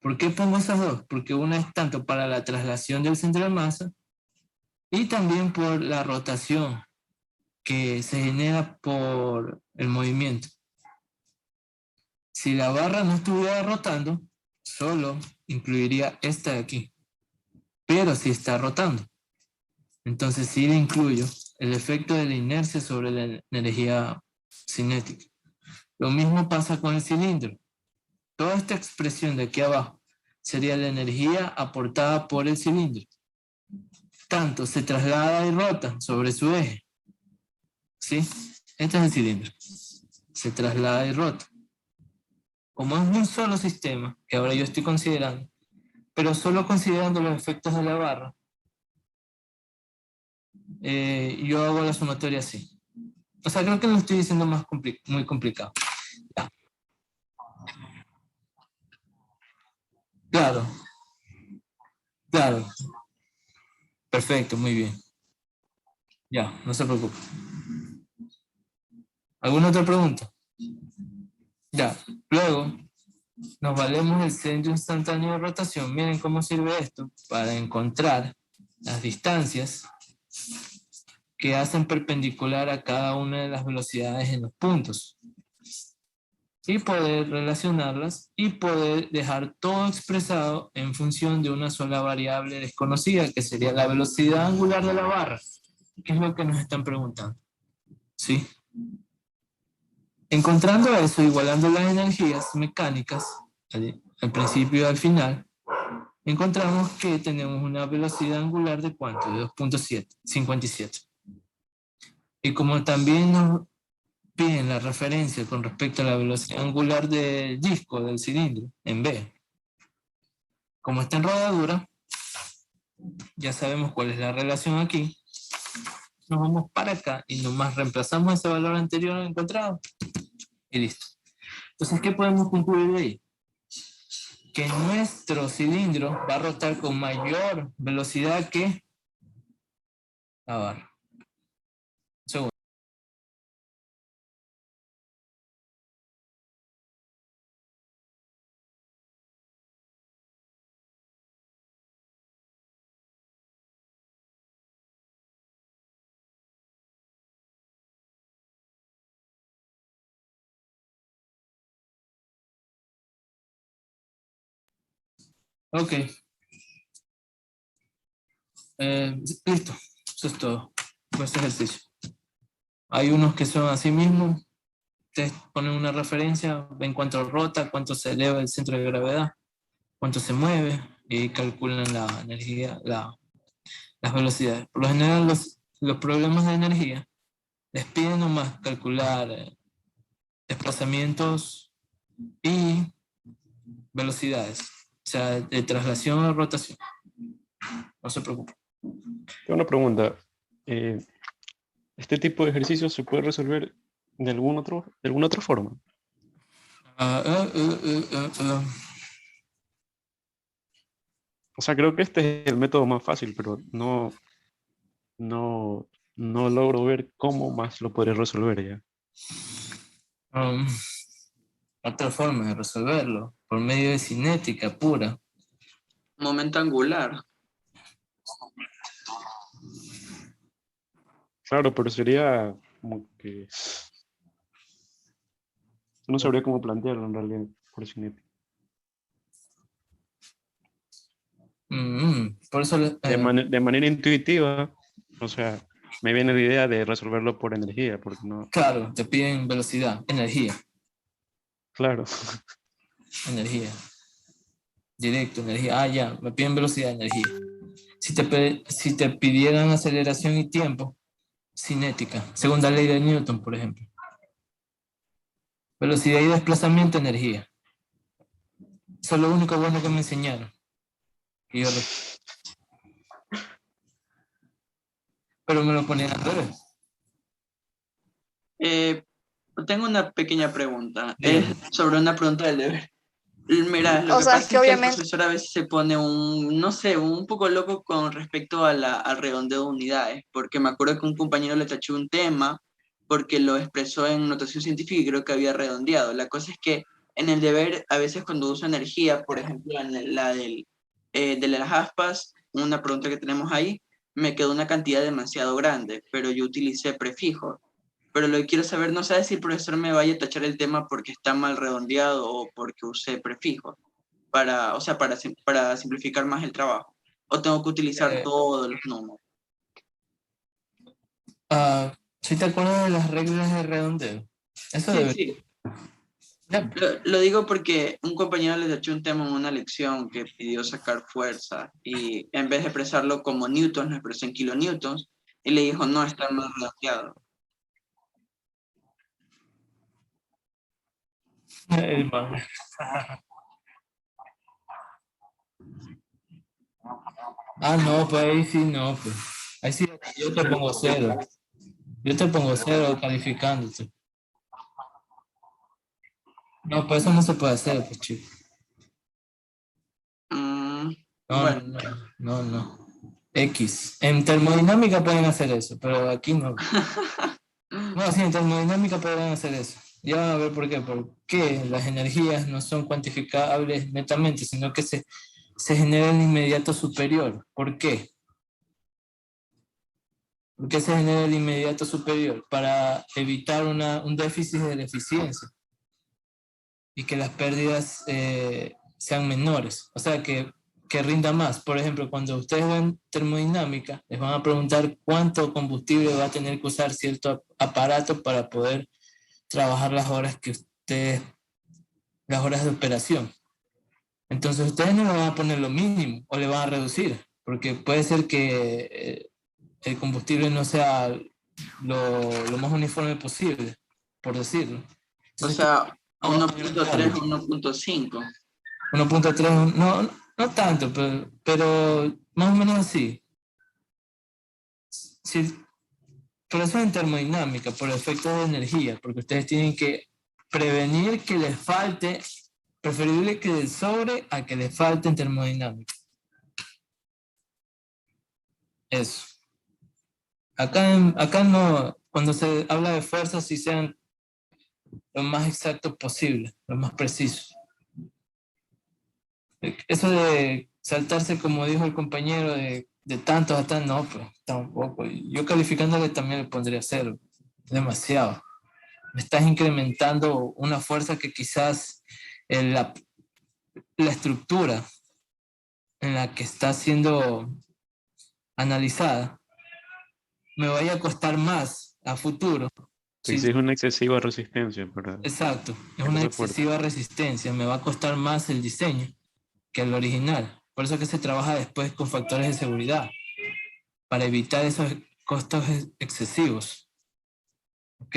¿Por qué pongo esas dos? Porque una es tanto para la traslación del centro de masa y también por la rotación que se genera por el movimiento. Si la barra no estuviera rotando, solo incluiría esta de aquí. Pero si está rotando, entonces sí le incluyo el efecto de la inercia sobre la energía cinética. Lo mismo pasa con el cilindro. Toda esta expresión de aquí abajo sería la energía aportada por el cilindro. Tanto se traslada y rota sobre su eje. ¿Sí? Este es el cilindro. Se traslada y rota. Como es un solo sistema, que ahora yo estoy considerando, pero solo considerando los efectos de la barra, yo hago la sumatoria así. O sea, creo que lo estoy diciendo muy complicado. Ya. Claro. Claro. Perfecto, muy bien. Ya, no se preocupe. ¿Alguna otra pregunta? Ya, luego nos valemos del centro instantáneo de rotación. Miren cómo sirve esto para encontrar las distancias que hacen perpendicular a cada una de las velocidades en los puntos. Y poder relacionarlas y poder dejar todo expresado en función de una sola variable desconocida, que sería la velocidad angular de la barra, que es lo que nos están preguntando. ¿Sí? Encontrando eso, igualando las energías mecánicas, al principio y al final, encontramos que tenemos una velocidad angular de ¿cuánto? De 2.57. Y como también nos piden la referencia con respecto a la velocidad angular del disco, del cilindro, en B. Como está en rodadura, ya sabemos cuál es la relación aquí. Nos vamos para acá y nomás reemplazamos ese valor anterior encontrado. Y listo. Entonces, ¿qué podemos concluir de ahí? Que nuestro cilindro va a rotar con mayor velocidad que la barra. Un segundo. Ok. Listo. Eso es todo. Por este ejercicio. Hay unos que son así mismo. Ustedes ponen una referencia, ven cuánto rota, cuánto se eleva el centro de gravedad, cuánto se mueve y calculan la energía, las velocidades. Por lo general, los problemas de energía les piden nomás calcular desplazamientos y velocidades, o sea, de traslación o rotación. No se preocupe. Tengo una pregunta. ¿Este tipo de ejercicio se puede resolver de de alguna otra forma? O sea, creo que este es el método más fácil, pero no, no logro ver cómo más lo podré resolver ya. Um, Otra forma de resolverlo, por medio de cinética pura. Momento angular. Claro, pero sería como que no sabría cómo plantearlo en realidad por cinética. Por eso, De manera intuitiva, o sea, me viene la idea de resolverlo por energía, porque no, claro, te piden velocidad, energía, claro, energía. Directo, energía. Ah, ya, me piden velocidad, energía. Si te pidieran aceleración y tiempo, cinética, segunda ley de Newton, por ejemplo. Velocidad y desplazamiento, energía. Eso es lo único bueno que me enseñaron. Y yo pero me lo ponían al revés. Tengo una pequeña pregunta. Dígame. Es sobre una pregunta del deber. Mira, lo O que sea, pasa que es que el obviamente- profesor a veces se pone no sé, un poco loco con respecto al redondeo de unidades, porque me acuerdo que un compañero le tachó un tema porque lo expresó en notación científica y creo que había redondeado. La cosa es que en el deber, a veces cuando uso energía, por ejemplo, en de las aspas, una pregunta que tenemos ahí, me quedó una cantidad demasiado grande, pero yo utilicé prefijos. Pero lo que quiero saber, no sé si el profesor me vaya a tachar el tema porque está mal redondeado o porque usé prefijos, o sea, para simplificar más el trabajo. O tengo que utilizar todos los números. ¿Sí te acuerdas de las reglas de redondeo? Eso Sí, debe. sí. Ya, Lo digo porque un compañero le tachó un tema en una lección que pidió sacar fuerza y en vez de expresarlo como newtons, lo expresó en kilonewtons y le dijo, no, está mal redondeado. el man. No, pues ahí sí, no, pues. Ahí sí, yo te pongo cero. Yo te pongo cero calificándote. No, pues eso no se puede hacer, pues, chico. Mm, No, bueno, no. X. En termodinámica pueden hacer eso, pero aquí no. No, sí, en termodinámica podrán hacer eso. Ya van a ver por qué. Porque las energías no son cuantificables netamente, sino que se genera el inmediato superior. ¿Por qué? ¿Por qué se genera el inmediato superior? Para evitar un déficit de la eficiencia y que las pérdidas sean menores. O sea, que rinda más. Por ejemplo, cuando ustedes ven termodinámica, les van a preguntar cuánto combustible va a tener que usar cierto aparato para poder trabajar las horas las horas de operación. Entonces ustedes no le van a poner lo mínimo o le van a reducir, porque puede ser que el combustible no sea lo más uniforme posible, por decirlo. o Entonces, sea, 1.3 o 1.5. 1.3, no tanto, pero más o menos así. Pero eso es en termodinámica, por efecto de energía, porque ustedes tienen que prevenir que les falte, preferible que les sobre a que les falte en termodinámica. Eso. Acá no, cuando se habla de fuerzas, sí sean lo más exactos posible, lo más preciso. Eso de saltarse, como dijo el compañero, de tantos a tantos, no, pues tampoco. Yo calificándole también le pondría cero. Demasiado. Me estás incrementando una fuerza que quizás la estructura en la que está siendo analizada me vaya a costar más a futuro. Sí, Sí, es una excesiva resistencia para exacto, es una esa fuerza. excesiva resistencia, me va a costar más el diseño que el original. Por eso que se trabaja después con factores de seguridad, para evitar esos costos excesivos. ¿Ok?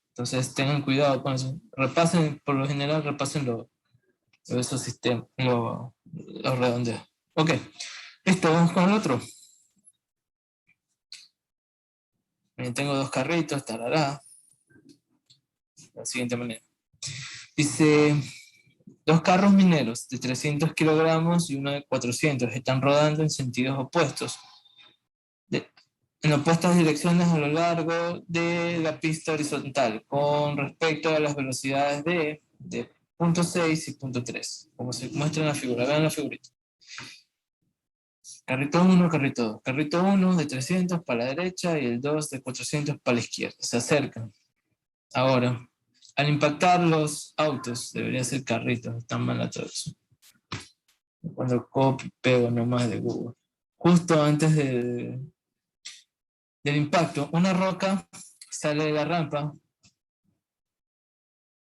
Entonces tengan cuidado con eso. Repasen, por lo general, repasen esos sistemas, los redondeos. Ok, listo, vamos con el otro. Tengo dos carritos, tarará. De la siguiente manera. Dice, dos carros mineros de 300 kilogramos y uno de 400 están rodando en sentidos opuestos, en opuestas direcciones a lo largo de la pista horizontal, con respecto a las velocidades de punto 6 y punto 3, como se muestra en la figura. Vean la figurita. Carrito 1, carrito 2. Carrito 1 de 300 para la derecha y el 2 de 400 para la izquierda. Se acercan. Ahora, al impactar los autos, debería ser carritos, están mal la traducción. Cuando copio, pego nomás de Google. Justo antes del impacto, una roca sale de la rampa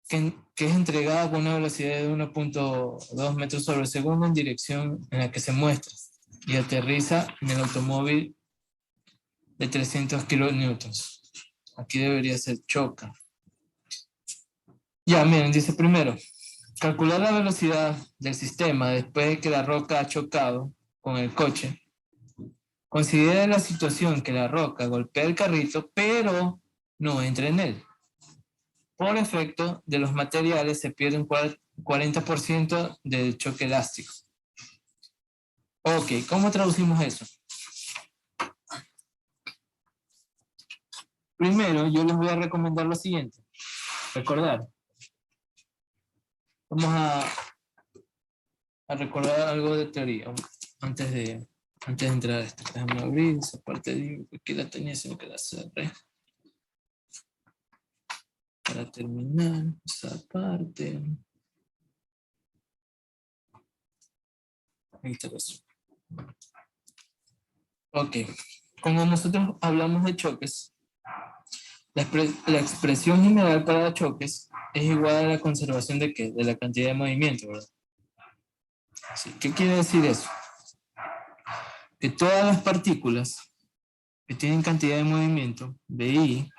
que es entregada con una velocidad de 1.2 metros sobre segundo en dirección en la que se muestra y aterriza en el automóvil de 300 kilonewtons. Aquí debería ser choca. Ya, miren, dice primero, calcular la velocidad del sistema después de que la roca ha chocado con el coche. Considera la situación que la roca golpea el carrito, pero no entra en él. Por efecto de los materiales se pierde un 40% del choque elástico. Ok, ¿cómo traducimos eso? Primero, yo les voy a recomendar lo siguiente. Recordar. Vamos a recordar algo de teoría antes de entrar a esto. Déjame abrir esa parte de que la tenía, sino que la cerré. Para terminar esa parte. Ahí está eso. Ok. Cuando nosotros hablamos de choques, la expresión general para choques es igual a la conservación de ¿qué? De la cantidad de movimiento, ¿verdad? Sí. ¿Qué quiere decir eso? Que todas las partículas que tienen cantidad de movimiento, BI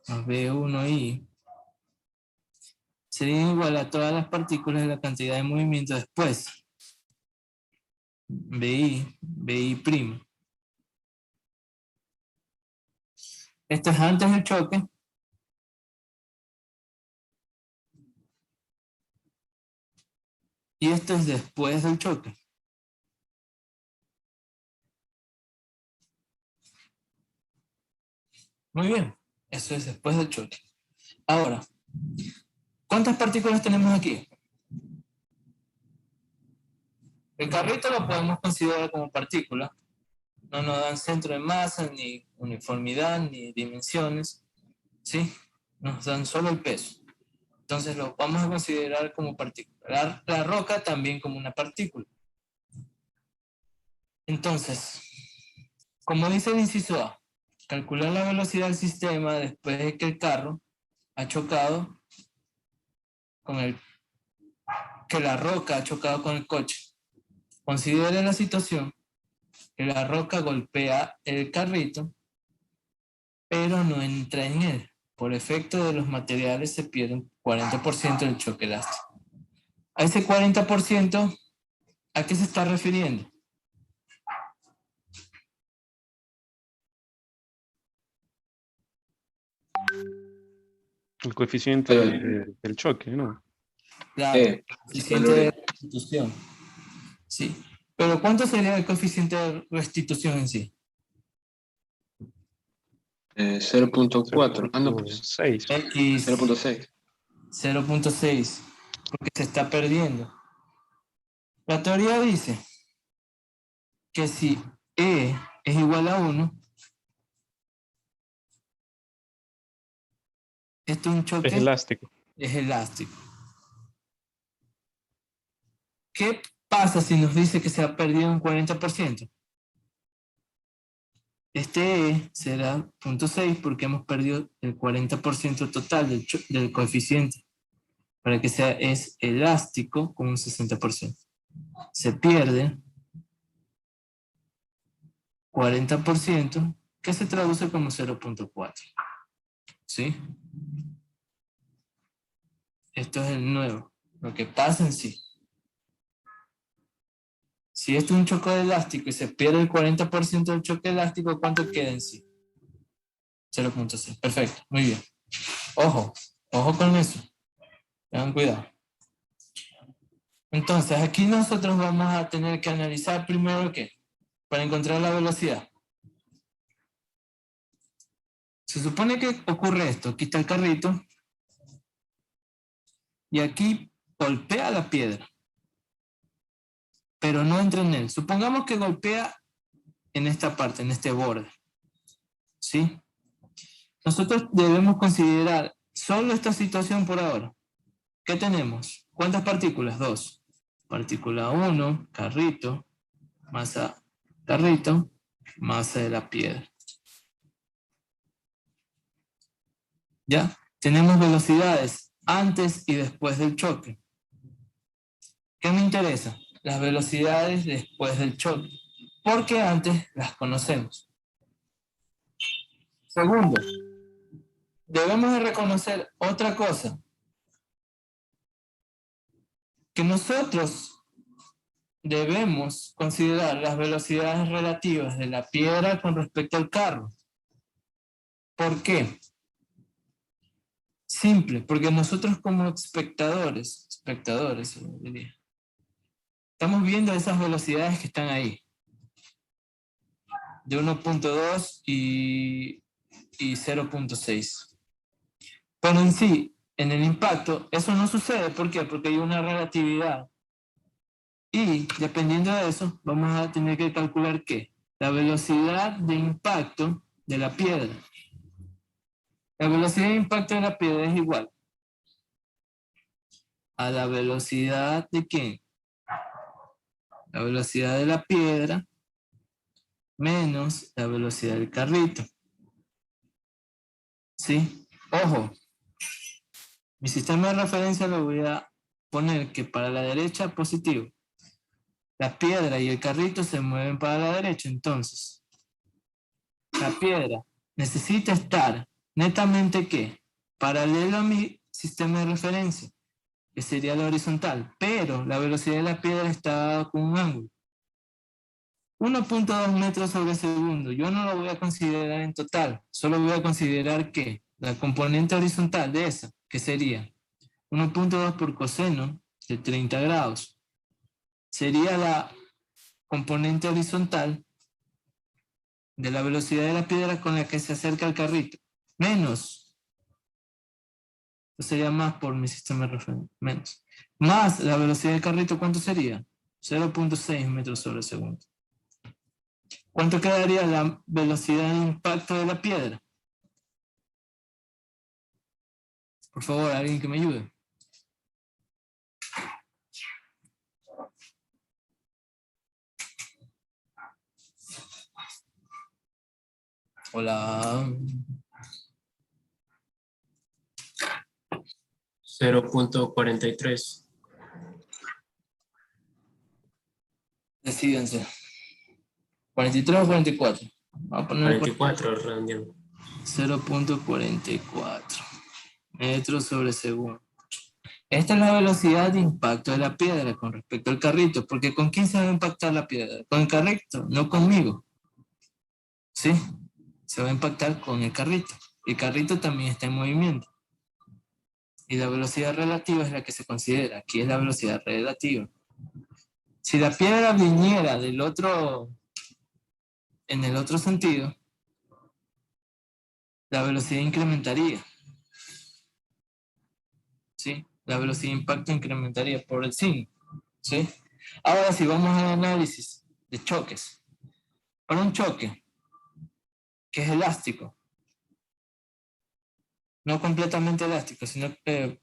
más B1I, serían igual a todas las partículas de la cantidad de movimiento después. BI'. Esto es antes del choque. Y esto es después del choque. Muy bien, eso es después del choque. Ahora, ¿cuántas partículas tenemos aquí? El carrito lo podemos considerar como partícula. No nos dan centro de masa, ni uniformidad, ni dimensiones. ¿Sí? Nos dan solo el peso. Entonces lo vamos a considerar como partícula. La roca también como una partícula. Entonces, como dice el inciso A, calcular la velocidad del sistema después de que el carro ha chocado que la roca ha chocado con el coche. Considere la situación que la roca golpea el carrito, pero no entra en él. Por efecto de los materiales se pierde un 40% del choque elástico. A ese 40%, ¿a qué se está refiriendo? El coeficiente del choque, ¿no? Claro, el coeficiente de restitución. Sí. Pero ¿cuánto sería el coeficiente de restitución en sí? 0.4. Ah, no, pues 6. X 0.6. 0.6, porque se está perdiendo. La teoría dice que si E es igual a 1, esto es un choque. Es elástico. Es elástico. ¿Qué pasa si nos dice que se ha perdido un 40%? Este E será 0.6 porque hemos perdido el 40% total del coeficiente. Para que sea, es elástico con un 60%. Se pierde 40%, que se traduce como 0.4. ¿Sí? Esto es el nuevo. Lo que pasa en sí. Si esto es un choque elástico y se pierde el 40% del choque elástico, ¿cuánto queda en sí? 0.6. Perfecto, muy bien. Ojo con eso. Tengan cuidado. Entonces, aquí nosotros vamos a tener que analizar primero ¿qué? Para encontrar la velocidad. Se supone que ocurre esto. Aquí está el carrito. Y aquí golpea la piedra. Pero no entra en él. Supongamos que golpea en esta parte, en este borde. ¿Sí? Nosotros debemos considerar solo esta situación por ahora. ¿Qué tenemos? ¿Cuántas partículas? 2. Partícula 1, carrito, masa, carrito, masa de la piedra. ¿Ya? Tenemos velocidades antes y después del choque. ¿Qué me interesa? Las velocidades después del choque. Porque antes las conocemos. Segundo, debemos de reconocer otra cosa. Que nosotros debemos considerar las velocidades relativas de la piedra con respecto al carro. ¿Por qué? Simple, porque nosotros como espectadores, diría, estamos viendo esas velocidades que están ahí, de 1.2 y 0.6. Pero en sí, en el impacto, eso no sucede. ¿Por qué? Porque hay una relatividad. Y dependiendo de eso, vamos a tener que calcular ¿qué? La velocidad de impacto de la piedra. La velocidad de impacto de la piedra es igual a la velocidad de ¿quién? La velocidad de la piedra menos la velocidad del carrito. ¿Sí? Ojo, mi sistema de referencia lo voy a poner que para la derecha positivo. La piedra y el carrito se mueven para la derecha, entonces la piedra necesita estar netamente ¿qué? Paralelo a mi sistema de referencia, que sería la horizontal, pero la velocidad de la piedra está con un ángulo. 1.2 metros sobre segundo. Yo no lo voy a considerar en total, solo voy a considerar que la componente horizontal de esa, que sería 1.2 por coseno de 30 grados, sería la componente horizontal de la velocidad de la piedra con la que se acerca al carrito, menos, sería más por mi sistema de referencia, menos, más la velocidad del carrito, ¿cuánto sería? 0.6 metros sobre segundo. ¿Cuánto quedaría la velocidad de impacto de la piedra? Por favor, alguien que me ayude. Hola. 0.43. Decídense. 43 o 44. Vamos a poner 44 redondeando. 0.44 metros sobre segundo. Esta es la velocidad de impacto de la piedra con respecto al carrito, porque ¿con quién se va a impactar la piedra? Con el carrito, no conmigo. ¿Sí? Se va a impactar con el carrito. El carrito también está en movimiento. Y la velocidad relativa es la que se considera. Aquí es la velocidad relativa. Si la piedra viniera del otro, en el otro sentido, la velocidad incrementaría. ¿Sí? La velocidad de impacto incrementaría por el signo. ¿Sí? Ahora si vamos al análisis de choques. Para un choque que es elástico, no completamente elástico, sino que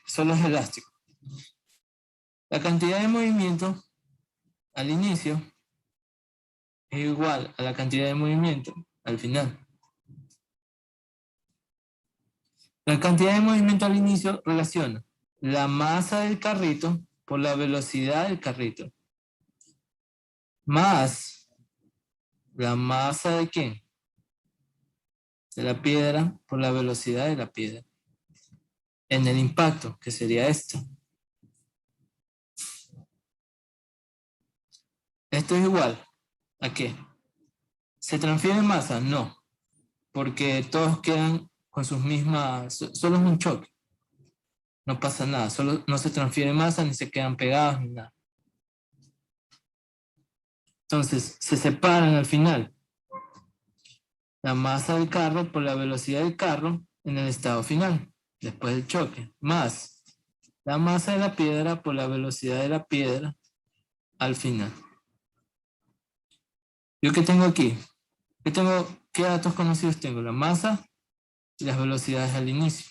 solo es elástico. La cantidad de movimiento al inicio es igual a la cantidad de movimiento al final. La cantidad de movimiento al inicio relaciona la masa del carrito por la velocidad del carrito, más la masa de ¿quién? De la piedra por la velocidad de la piedra. En el impacto, que sería esto. Esto es igual. ¿A qué? ¿Se transfiere masa? No, porque todos quedan con sus mismas, solo es un choque. No pasa nada, solo no se transfiere masa, ni se quedan pegados, ni nada. Entonces, se separan al final la masa del carro por la velocidad del carro en el estado final, después del choque, más la masa de la piedra por la velocidad de la piedra al final. ¿Yo qué tengo aquí? ¿Qué datos conocidos tengo? La masa y las velocidades al inicio.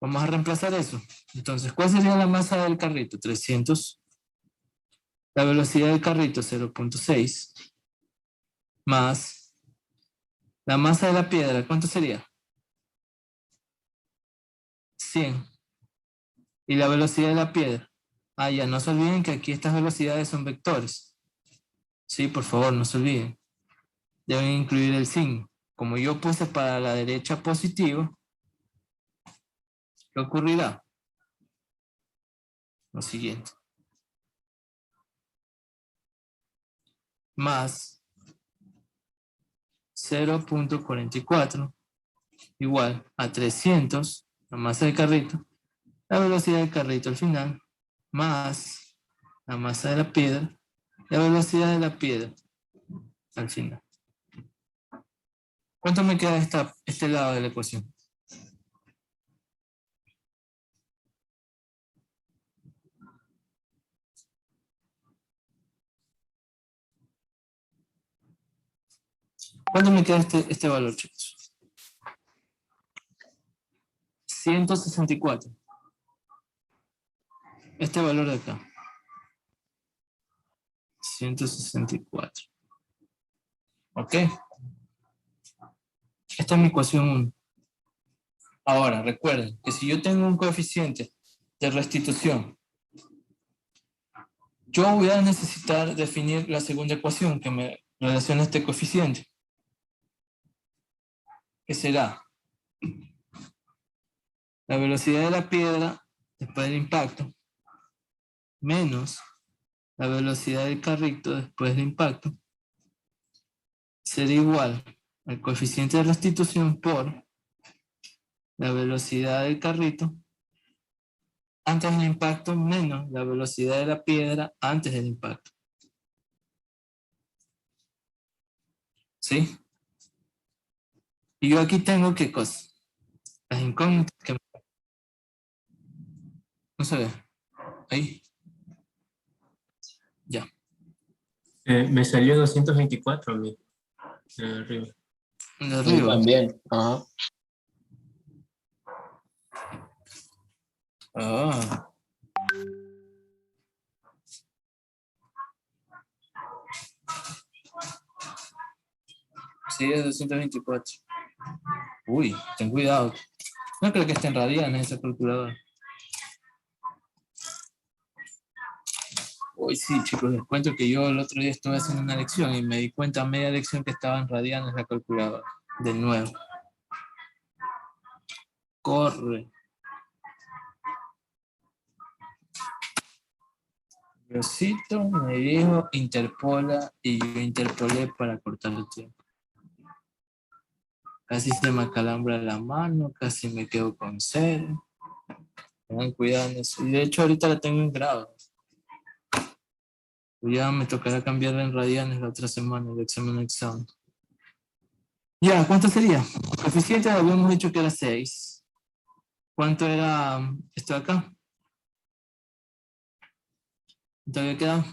Vamos a reemplazar eso. Entonces, ¿cuál sería la masa del carrito? 300. La velocidad del carrito, 0.6. Más la masa de la piedra, ¿cuánto sería? 100. Y la velocidad de la piedra. Ah, ya, no se olviden que aquí estas velocidades son vectores. Sí, por favor, no se olviden. Deben incluir el signo. Como yo puse para la derecha positivo, ¿qué ocurrirá? Lo siguiente. Más 0.44 igual a 300, la masa del carrito, la velocidad del carrito al final, más la masa de la piedra, la velocidad de la piedra al final. ¿Cuánto me queda este lado de la ecuación? ¿Cuánto me queda este valor, chicos? 164. Este valor de acá. 164. ¿Ok? Esta es mi ecuación 1. Ahora, recuerden que si yo tengo un coeficiente de restitución, yo voy a necesitar definir la segunda ecuación que me relaciona este coeficiente. ¿Qué será? La velocidad de la piedra después del impacto menos la velocidad del carrito después del impacto será igual al coeficiente de restitución por la velocidad del carrito antes del impacto menos la velocidad de la piedra antes del impacto. ¿Sí? Y yo aquí tengo ¿qué cosa? Las incógnitas que no se ve. Ahí. Ya. Me salió 224 a mí. Arriba. De Sí, arriba. también. Ajá. Ah. Sí, es 224. Uy, ten cuidado. No creo que esté en radianes esa calculadora. Uy, sí, chicos, les cuento que yo el otro día estuve haciendo una lección y me di cuenta a media lección que estaba en radianes la calculadora. De nuevo. Corre. Diosito me dijo interpola y yo interpolé para cortar el tiempo. Casi se me acalambra la mano, casi me quedo con cero. Tengan cuidado en eso. Y de hecho ahorita la tengo en grado. Ya me tocará cambiarla en radianes la otra semana, el examen. Ya, ¿cuánto sería? Coeficiente habíamos dicho que era 6. ¿Cuánto era esto de acá? ¿Todavía queda?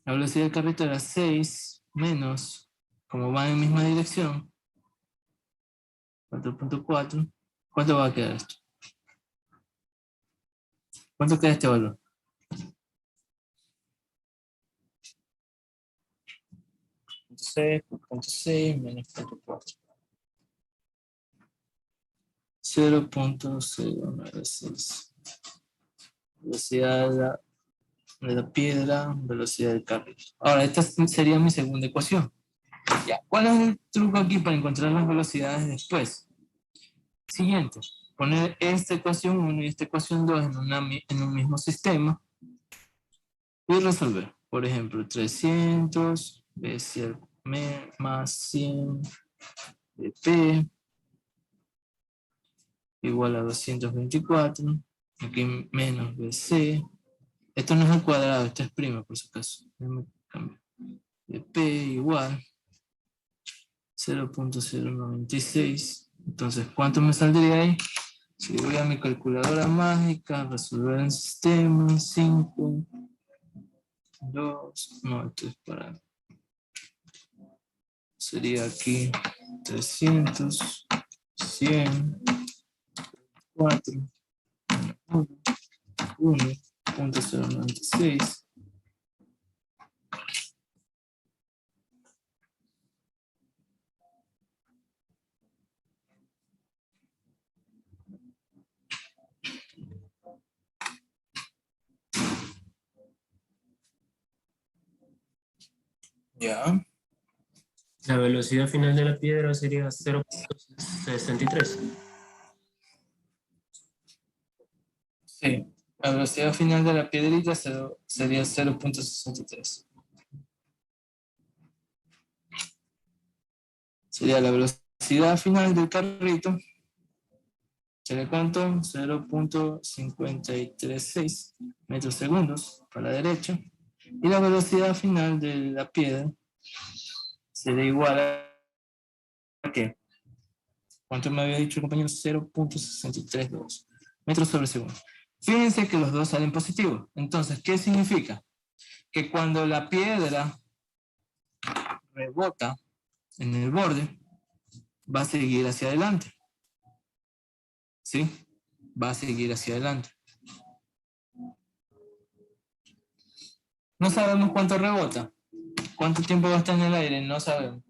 La velocidad del carrito era 6 menos, como van en misma dirección, 4.4. ¿Cuánto va a quedar esto? ¿Cuánto queda este valor? 6.6 menos 4.4. 0.096. Velocidad de la piedra, velocidad del carrito. Ahora, esta sería mi segunda ecuación. Ya, ¿cuál es el truco aquí para encontrar las velocidades después? Siguiente, poner esta ecuación 1 y esta ecuación 2 en un mismo sistema y resolver. Por ejemplo, 300 veces más 100 de P igual a 224. Aquí menos BC. Esto no es al cuadrado, esto es prima por si acaso. Déjame cambiar. De P igual 0.096. Entonces, ¿cuánto me saldría ahí? Si voy a mi calculadora mágica, resolver el sistema, 5, 2, no, esto es para... Sería aquí 300, 100, 4, 1.096. Ya. La velocidad final de la piedra sería 0.63. Sí, la velocidad final de la piedrita sería 0.63. Sería la velocidad final del carrito. ¿Sería cuánto? 0.536 metros segundos para la derecha. Y la velocidad final de la piedra sería igual a ¿qué? ¿Cuánto me había dicho el compañero? 0.632 metros sobre segundo. Fíjense que los dos salen positivos. Entonces, ¿qué significa? Que cuando la piedra rebota en el borde, va a seguir hacia adelante. ¿Sí? Va a seguir hacia adelante. No sabemos cuánto rebota. ¿Cuánto tiempo va a estar en el aire? No sabemos.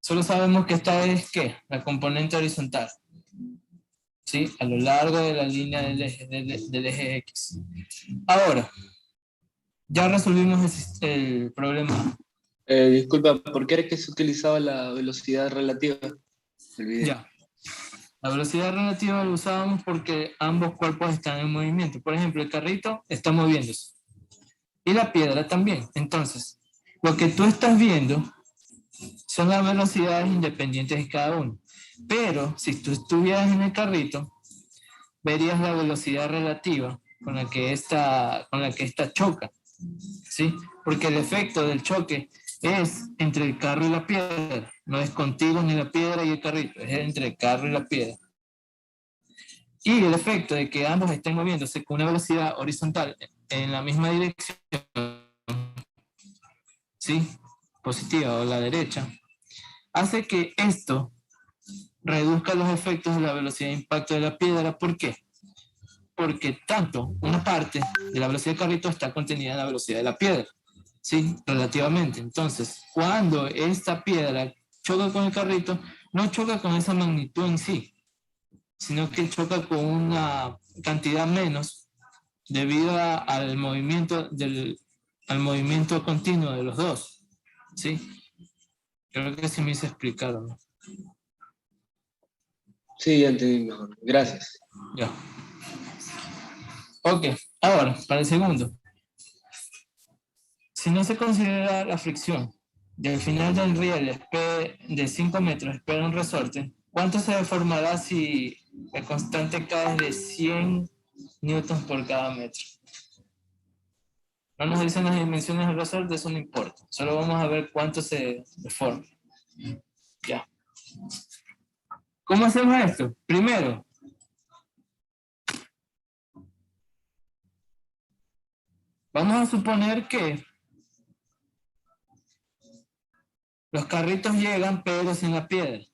Solo sabemos que esta es, ¿qué? La componente horizontal. ¿Sí? A lo largo de la línea del eje X. Ahora, ya resolvimos el problema. Disculpa, ¿por qué era que se utilizaba la velocidad relativa del video? Ya. La velocidad relativa la usábamos porque ambos cuerpos están en movimiento. Por ejemplo, el carrito está moviéndose. Y la piedra también. Entonces, lo que tú estás viendo son las velocidades independientes de cada uno. Pero, si tú estuvieras en el carrito, verías la velocidad relativa con la que esta choca. ¿Sí? Porque el efecto del choque es entre el carro y la piedra. No es contigo ni la piedra y el carrito. Es entre el carro y la piedra. Y el efecto de que ambos estén moviéndose con una velocidad horizontal en la misma dirección, ¿sí? Positiva o la derecha, hace que esto reduzca los efectos de la velocidad de impacto de la piedra. ¿Por qué? Porque tanto una parte de la velocidad del carrito está contenida en la velocidad de la piedra, ¿sí? Relativamente. Entonces, cuando esta piedra choca con el carrito, no choca con esa magnitud en sí, sino que choca con una cantidad menos debido al movimiento continuo de los dos, ¿sí? Creo que sí me hice explicar, ¿no? Sí, ya entendí mejor. Gracias. Ya. Ok, ahora, para el segundo. Si no se considera la fricción y al final del riel de 5 metros espera un resorte, ¿cuánto se deformará si la constante K es de 100 newtons por cada metro? No nos dicen las dimensiones del resorte, eso no importa. Solo vamos a ver cuánto se deforma. Ya. ¿Cómo hacemos esto? Primero, vamos a suponer que los carritos llegan pero sin la piedra.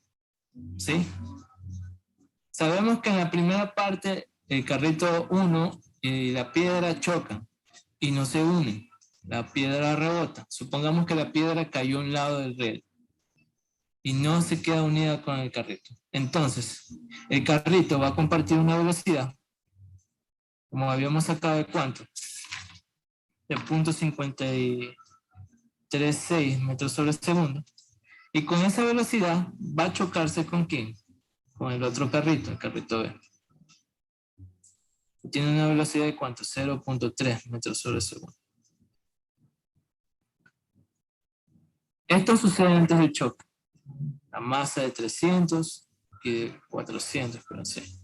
¿Sí? Sabemos que en la primera parte el carrito 1 y la piedra chocan y no se unen. La piedra rebota. Supongamos que la piedra cayó a un lado del riel y no se queda unida con el carrito. Entonces, el carrito va a compartir una velocidad, como habíamos sacado de cuánto, de 0.536 metros sobre segundo. Y con esa velocidad va a chocarse con quién? Con el otro carrito, el carrito B. Tiene una velocidad de ¿cuánto? 0.3 metros sobre segundo. Esto sucede antes del choque. La masa de 300 y de 400, pero sí.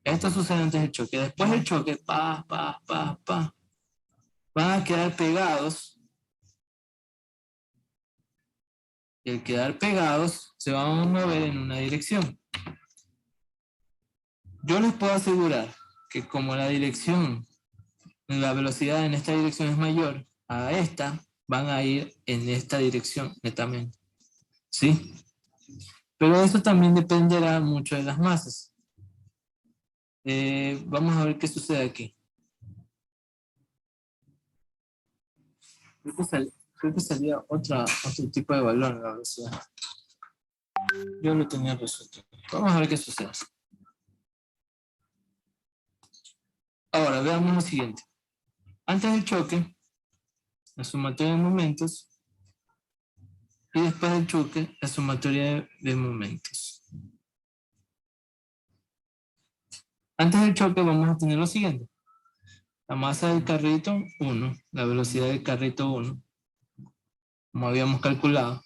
Esto sucede antes del choque. Después del choque, van a quedar pegados. Y al quedar pegados, se van a mover en una dirección. Yo les puedo asegurar que como la velocidad en esta dirección es mayor a esta, van a ir en esta dirección netamente. ¿Sí? Pero eso también dependerá mucho de las masas. Vamos a ver qué sucede aquí. Creo que salía otro tipo de valor en la velocidad. Yo lo tenía resuelto. Vamos a ver qué sucede. Ahora, veamos lo siguiente. Antes del choque, la sumatoria de momentos, y después del choque, la sumatoria de momentos. Antes del choque vamos a tener lo siguiente. La masa del carrito, 1. La velocidad del carrito, 1. Como habíamos calculado.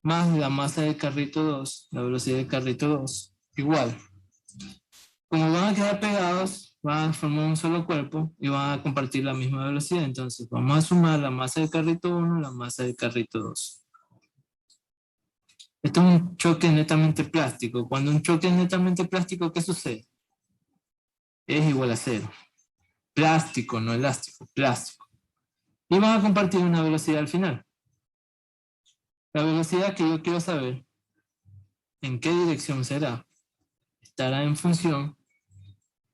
Más la masa del carrito, 2. La velocidad del carrito, 2. Igual. Como van a quedar pegados, van a formar un solo cuerpo y van a compartir la misma velocidad. Entonces vamos a sumar la masa del carrito 1 y la masa del carrito 2. Esto es un choque netamente plástico. Cuando un choque es netamente plástico, ¿qué sucede? Es igual a 0. Plástico, no elástico, plástico. Y van a compartir una velocidad al final. La velocidad que yo quiero saber en qué dirección será, estará en función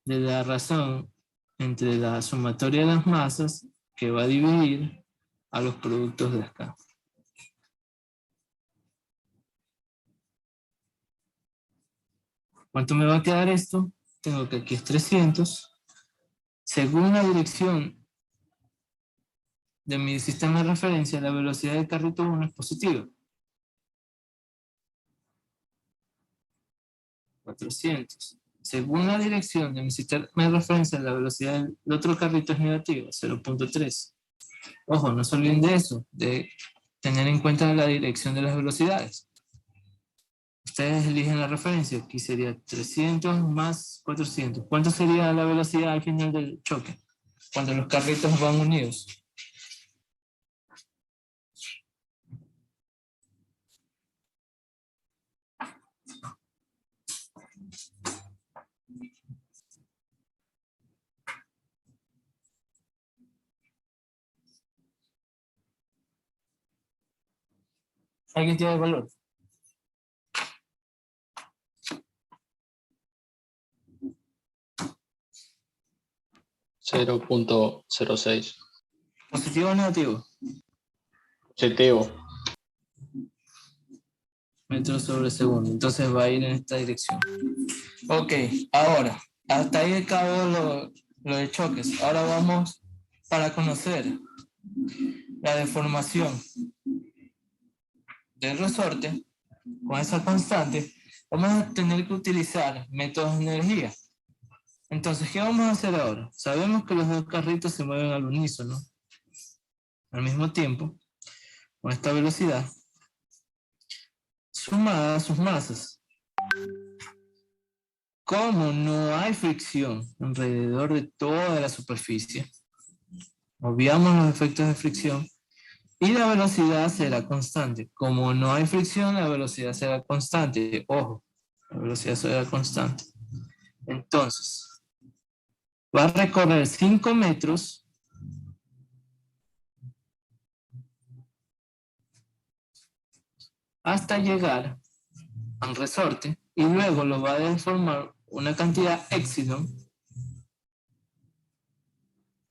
de la razón entre la sumatoria de las masas que va a dividir a los productos de acá. ¿Cuánto me va a quedar esto? Tengo que aquí es 300. Según la dirección de mi sistema de referencia, la velocidad del carrito 1 es positiva. 400. Según la dirección de mi sistema de referencia, la velocidad del otro carrito es negativa, 0.3. Ojo, no se olviden de eso, de tener en cuenta la dirección de las velocidades. Ustedes eligen la referencia, aquí sería 300 más 400. ¿Cuánto sería la velocidad al final del choque? Cuando los carritos van unidos. ¿Alguien tiene el valor? $0.06. ¿Positivo o negativo? Positivo. Metros sobre segundo. Entonces va a ir en esta dirección. Ok, ahora, hasta ahí acabó lo de choques. Ahora vamos para conocer la deformación del resorte con esa constante. Vamos a tener que utilizar métodos de energía. Entonces, ¿qué vamos a hacer ahora? Sabemos que los dos carritos se mueven al unísono, al mismo tiempo, con esta velocidad, sumada a sus masas. Como no hay fricción alrededor de toda la superficie, obviamos los efectos de fricción y la velocidad será constante. Como no hay fricción, la velocidad será constante. Ojo, la velocidad será constante. Entonces, va a recorrer 5 metros hasta llegar al resorte y luego lo va a deformar una cantidad épsilon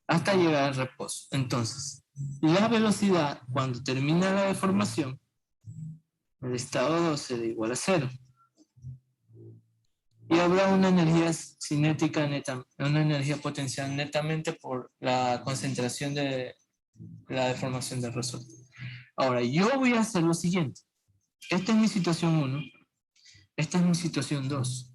hasta llegar al reposo. Entonces, la velocidad cuando termina la deformación, el estado 2 será igual a 0. Y habrá una energía cinética neta, una energía potencial netamente por la concentración de la deformación del resorte. Ahora, yo voy a hacer lo siguiente. Esta es mi situación 1. Esta es mi situación 2.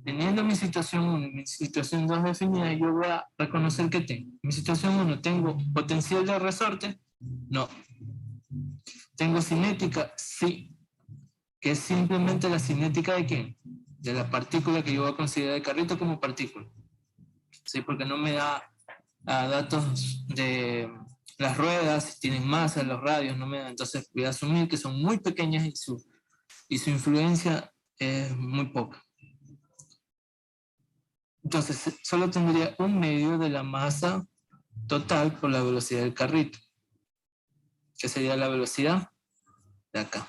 Teniendo mi situación 1 y mi situación 2 definida, yo voy a reconocer que tengo. Mi situación 1, ¿tengo potencial de resorte? No. ¿Tengo cinética? Sí. Que es simplemente la cinética de ¿quién? De la partícula que yo voy a considerar el carrito como partícula. Sí, porque no me da datos de las ruedas, si tienen masa, los radios, no me da. Entonces voy a asumir que son muy pequeñas y su influencia es muy poca. Entonces solo tendría un medio de la masa total por la velocidad del carrito, que sería la velocidad de acá.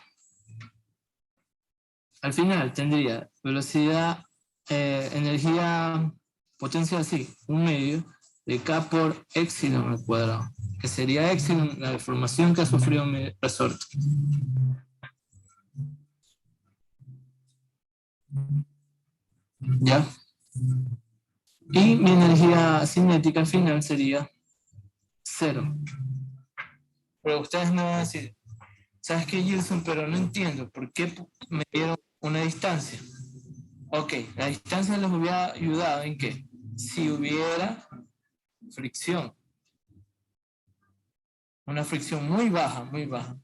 Al final tendría velocidad, energía potencial, sí, un medio de K por epsilon al cuadrado, que sería epsilon la deformación que ha sufrido mi resorte. ¿Ya? Y mi energía cinética al final sería 0. Pero ustedes me van a decir, ¿sabes qué, Gilson? Pero no entiendo, ¿por qué me dieron una distancia? Ok, la distancia les hubiera ayudado en que si hubiera fricción, una fricción muy baja,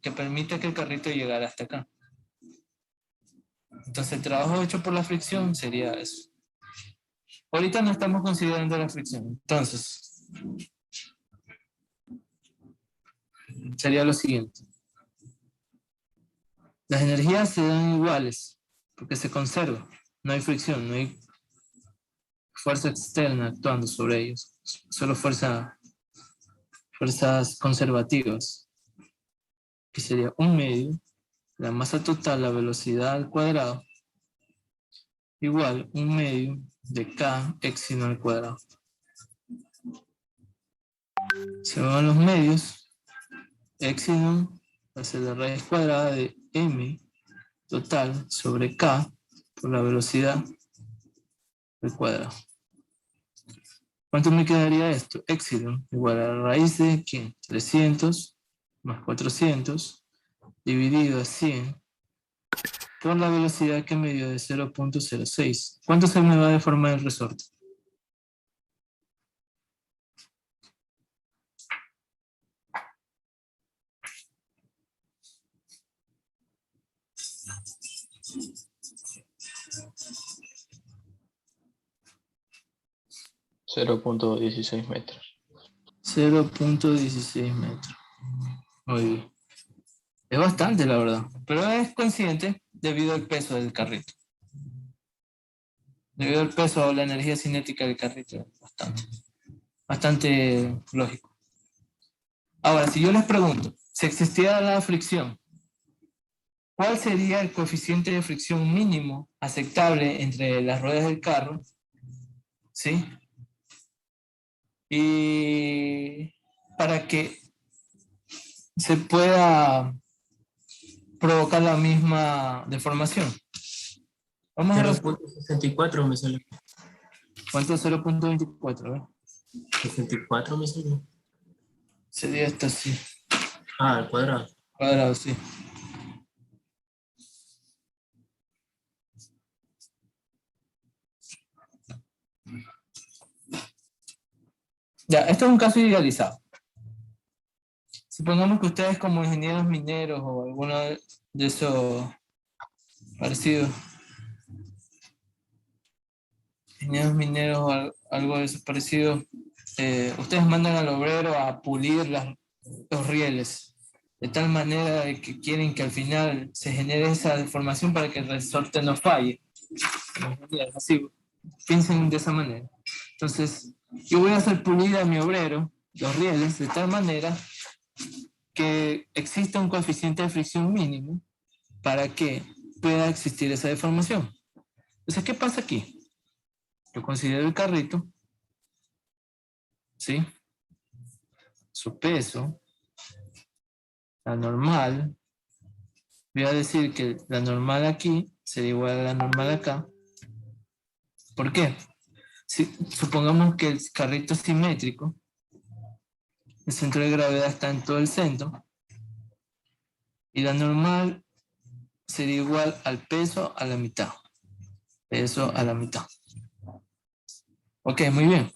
que permite que el carrito llegara hasta acá. Entonces el trabajo hecho por la fricción sería eso. Ahorita no estamos considerando la fricción, entonces sería lo siguiente. Las energías se dan iguales porque se conserva, no hay fricción, no hay fuerza externa actuando sobre ellos, solo fuerzas conservativas, que sería un medio, la masa total, la velocidad al cuadrado, igual un medio de K epsilon al cuadrado. Se van los medios, epsilon va a ser la raíz cuadrada de M total sobre K por la velocidad al cuadrado. ¿Cuánto me quedaría esto? Epsilon igual a la raíz de ¿quién? 300 más 400 dividido a 100 por la velocidad que me dio de 0.06. ¿Cuánto se me va a deformar el resorte? $0.16 metros. 0.16 metros. Muy bien. Es bastante, la verdad. Pero es consciente debido al peso del carrito. Debido al peso o la energía cinética del carrito. Bastante lógico. Ahora, si yo les pregunto, si existiera la fricción, ¿cuál sería el coeficiente de fricción mínimo aceptable entre las ruedas del carro? ¿Sí? Y para que se pueda provocar la misma deformación. Vamos a resolver. 0.64 me salió. ¿Cuánto es 0.24? 64 me salió. Sería esto así. Ah, al cuadrado. Cuadrado, sí. Ya, esto es un caso idealizado. Supongamos que ustedes como ingenieros mineros o alguno de esos parecidos, ingenieros mineros o algo de esos parecidos, ustedes mandan al obrero a pulir los rieles de tal manera de que quieren que al final se genere esa deformación para que el resorte no falle. Así, piensen de esa manera. Entonces, yo voy a hacer pulir a mi obrero los rieles de tal manera que exista un coeficiente de fricción mínimo para que pueda existir esa deformación. Entonces, ¿qué pasa aquí? Yo considero el carrito, ¿sí? Su peso, la normal. Voy a decir que la normal aquí sería igual a la normal acá. ¿Por qué? Si supongamos que el carrito es simétrico, el centro de gravedad está en todo el centro, y la normal sería igual al peso a la mitad. Peso a la mitad. Ok, muy bien.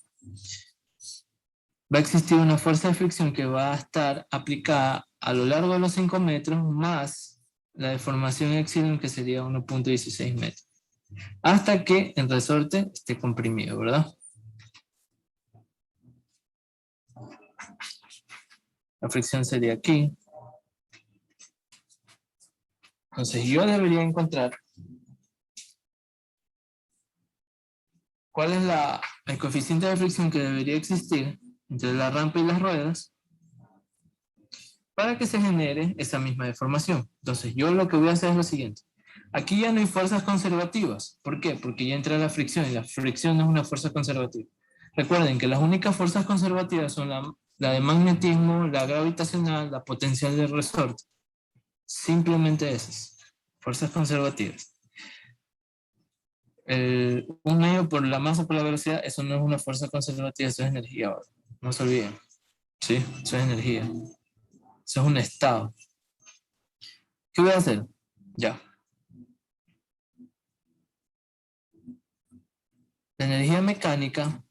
Va a existir una fuerza de fricción que va a estar aplicada a lo largo de los 5 metros más la deformación epsilon, que sería 1.16 metros. Hasta que el resorte esté comprimido, ¿verdad? La fricción sería aquí. Entonces yo debería encontrar cuál es el coeficiente de fricción que debería existir entre la rampa y las ruedas para que se genere esa misma deformación. Entonces yo lo que voy a hacer es lo siguiente. Aquí ya no hay fuerzas conservativas. ¿Por qué? Porque ya entra la fricción y la fricción no es una fuerza conservativa. Recuerden que las únicas fuerzas conservativas son la de magnetismo, la gravitacional, la potencial del resorte. Simplemente esas. Fuerzas conservativas. Un medio por la masa por la velocidad, eso no es una fuerza conservativa, eso es energía. No se olviden. Sí, eso es energía. Eso es un estado. ¿Qué voy a hacer? Ya. La energía mecánica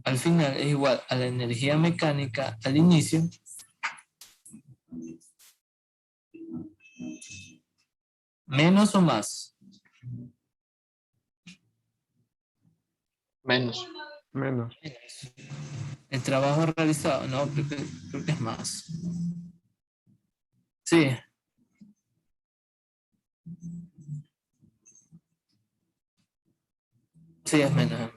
al final es igual a la energía mecánica al inicio menos o más. Menos. Menos. El trabajo realizado, no, creo que es más. Sí. Sí, es menos.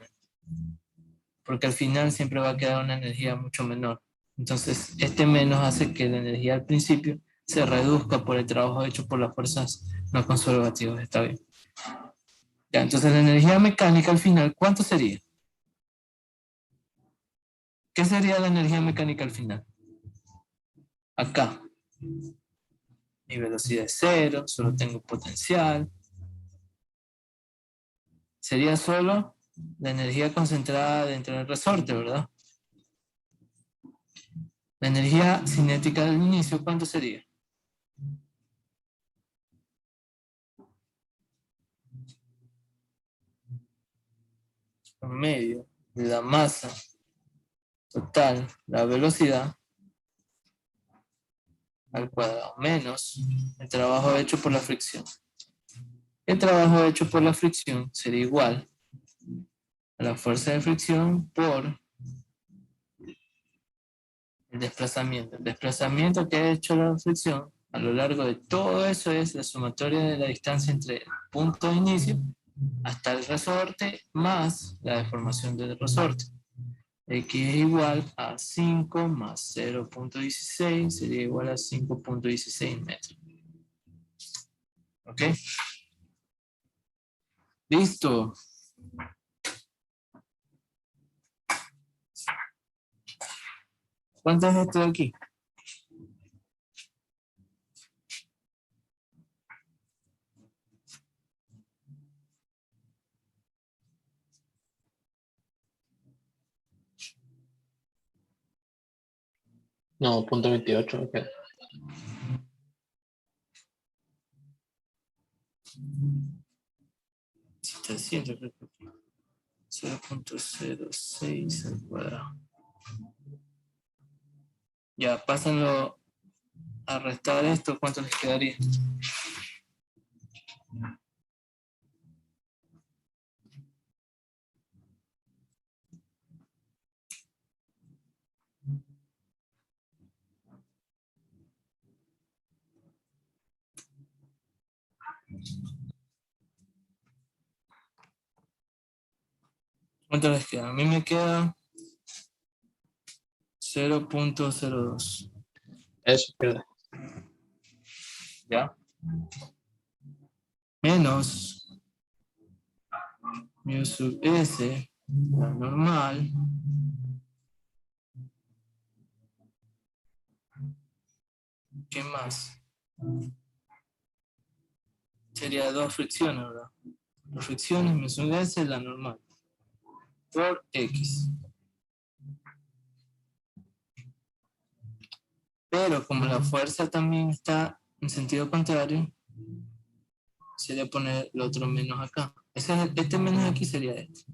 Porque al final siempre va a quedar una energía mucho menor. Entonces, este menos hace que la energía al principio se reduzca por el trabajo hecho por las fuerzas no conservativas. Está bien. Ya, entonces la energía mecánica al final, ¿cuánto sería? ¿Qué sería la energía mecánica al final? Acá. Mi velocidad es 0, solo tengo potencial. Sería solo la energía concentrada dentro del resorte, ¿verdad? La energía cinética del inicio, ¿cuánto sería? Promedio de la masa total, la velocidad al cuadrado, menos el trabajo hecho por la fricción. El trabajo hecho por la fricción sería igual a la fuerza de fricción por el desplazamiento. El desplazamiento que ha hecho la fricción a lo largo de todo eso es la sumatoria de la distancia entre el punto de inicio hasta el resorte más la deformación del resorte. X es igual a 5 más 0.16 sería igual a 5.16 metros. ¿Ok? Listo. ¿Cuánto es esto de aquí? No, punto 28 me queda. Sí, 300, creo que 0.06 al cuadrado. Ya, pásenlo a restar esto, ¿cuánto les quedaría? ¿Cuánto les queda? A mí me queda 0.02. Eso, pierde. ¿Ya? Menos mu sub S, la normal, ¿qué más? Sería 2 fricciones, ¿verdad? 2 fricciones, mu sub S, la normal, por X. Pero como la fuerza también está en sentido contrario, sería poner el otro menos acá. Este menos aquí sería este.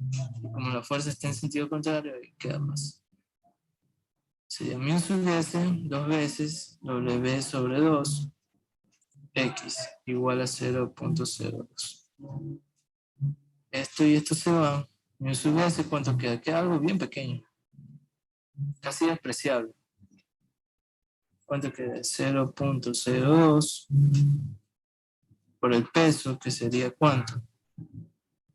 Como la fuerza está en sentido contrario, ahí queda más. Sería mu sub S 2 veces W sobre 2 X igual a 0.02. Esto y esto se van. Mu sub S, ¿cuánto queda? Queda algo bien pequeño. Casi despreciable. ¿Cuánto queda? 0.02 por el peso, que sería ¿cuánto?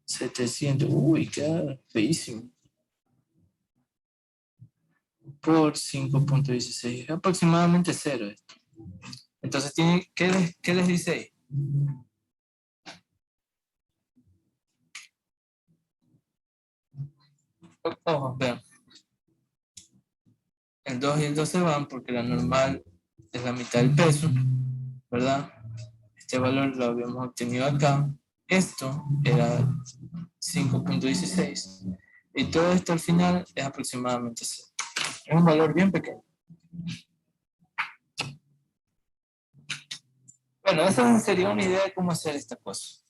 700. Uy, queda feísimo. Por 5.16. Es aproximadamente 0 esto. Entonces, ¿qué les dice ahí? Ojo, vean. El 2 y el 2 se van porque la normal es la mitad del peso, ¿verdad? Este valor lo habíamos obtenido acá. Esto era 5.16. Y todo esto al final es aproximadamente 0. Es un valor bien pequeño. Bueno, esa sería una idea de cómo hacer esta cosa.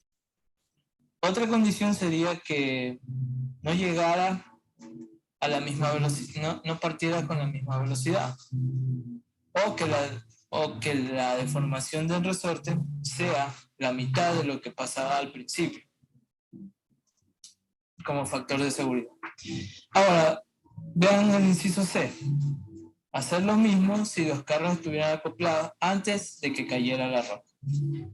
Otra condición sería que no llegara a la misma velocidad, no partiera con la misma velocidad. O que la deformación del resorte sea la mitad de lo que pasaba al principio, como factor de seguridad. Ahora, vean el inciso C. Hacer lo mismo si los carros estuvieran acoplados antes de que cayera la roca.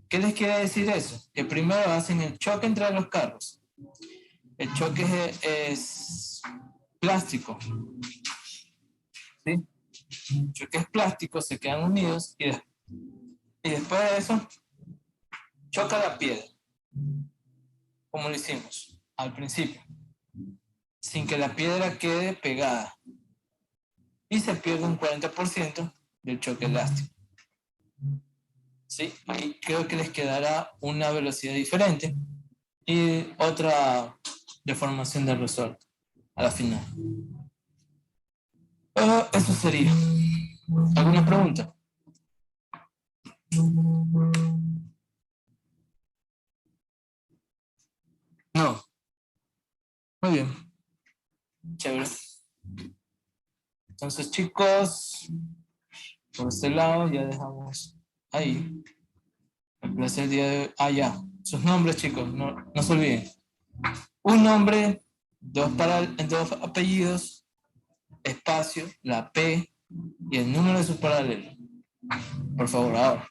¿Qué les quiere decir eso? Que primero hacen el choque entre los carros. El choque es plástico. ¿Sí? El choque es plástico, se quedan unidos y después de eso choca la piedra. Como lo hicimos al principio. Sin que la piedra quede pegada. Y se pierde un 40% del choque elástico. ¿Sí? Ahí creo que les quedará una velocidad diferente y otra deformación del resorte a la final. Eso sería. ¿Alguna pregunta? No. Muy bien. Chévere. Entonces, chicos, por este lado ya dejamos ahí. El placer día de... ya. Sus nombres, chicos, no se olviden. Un nombre, dos apellidos, espacio, la P y el número de su paralelo. Por favor, ahora.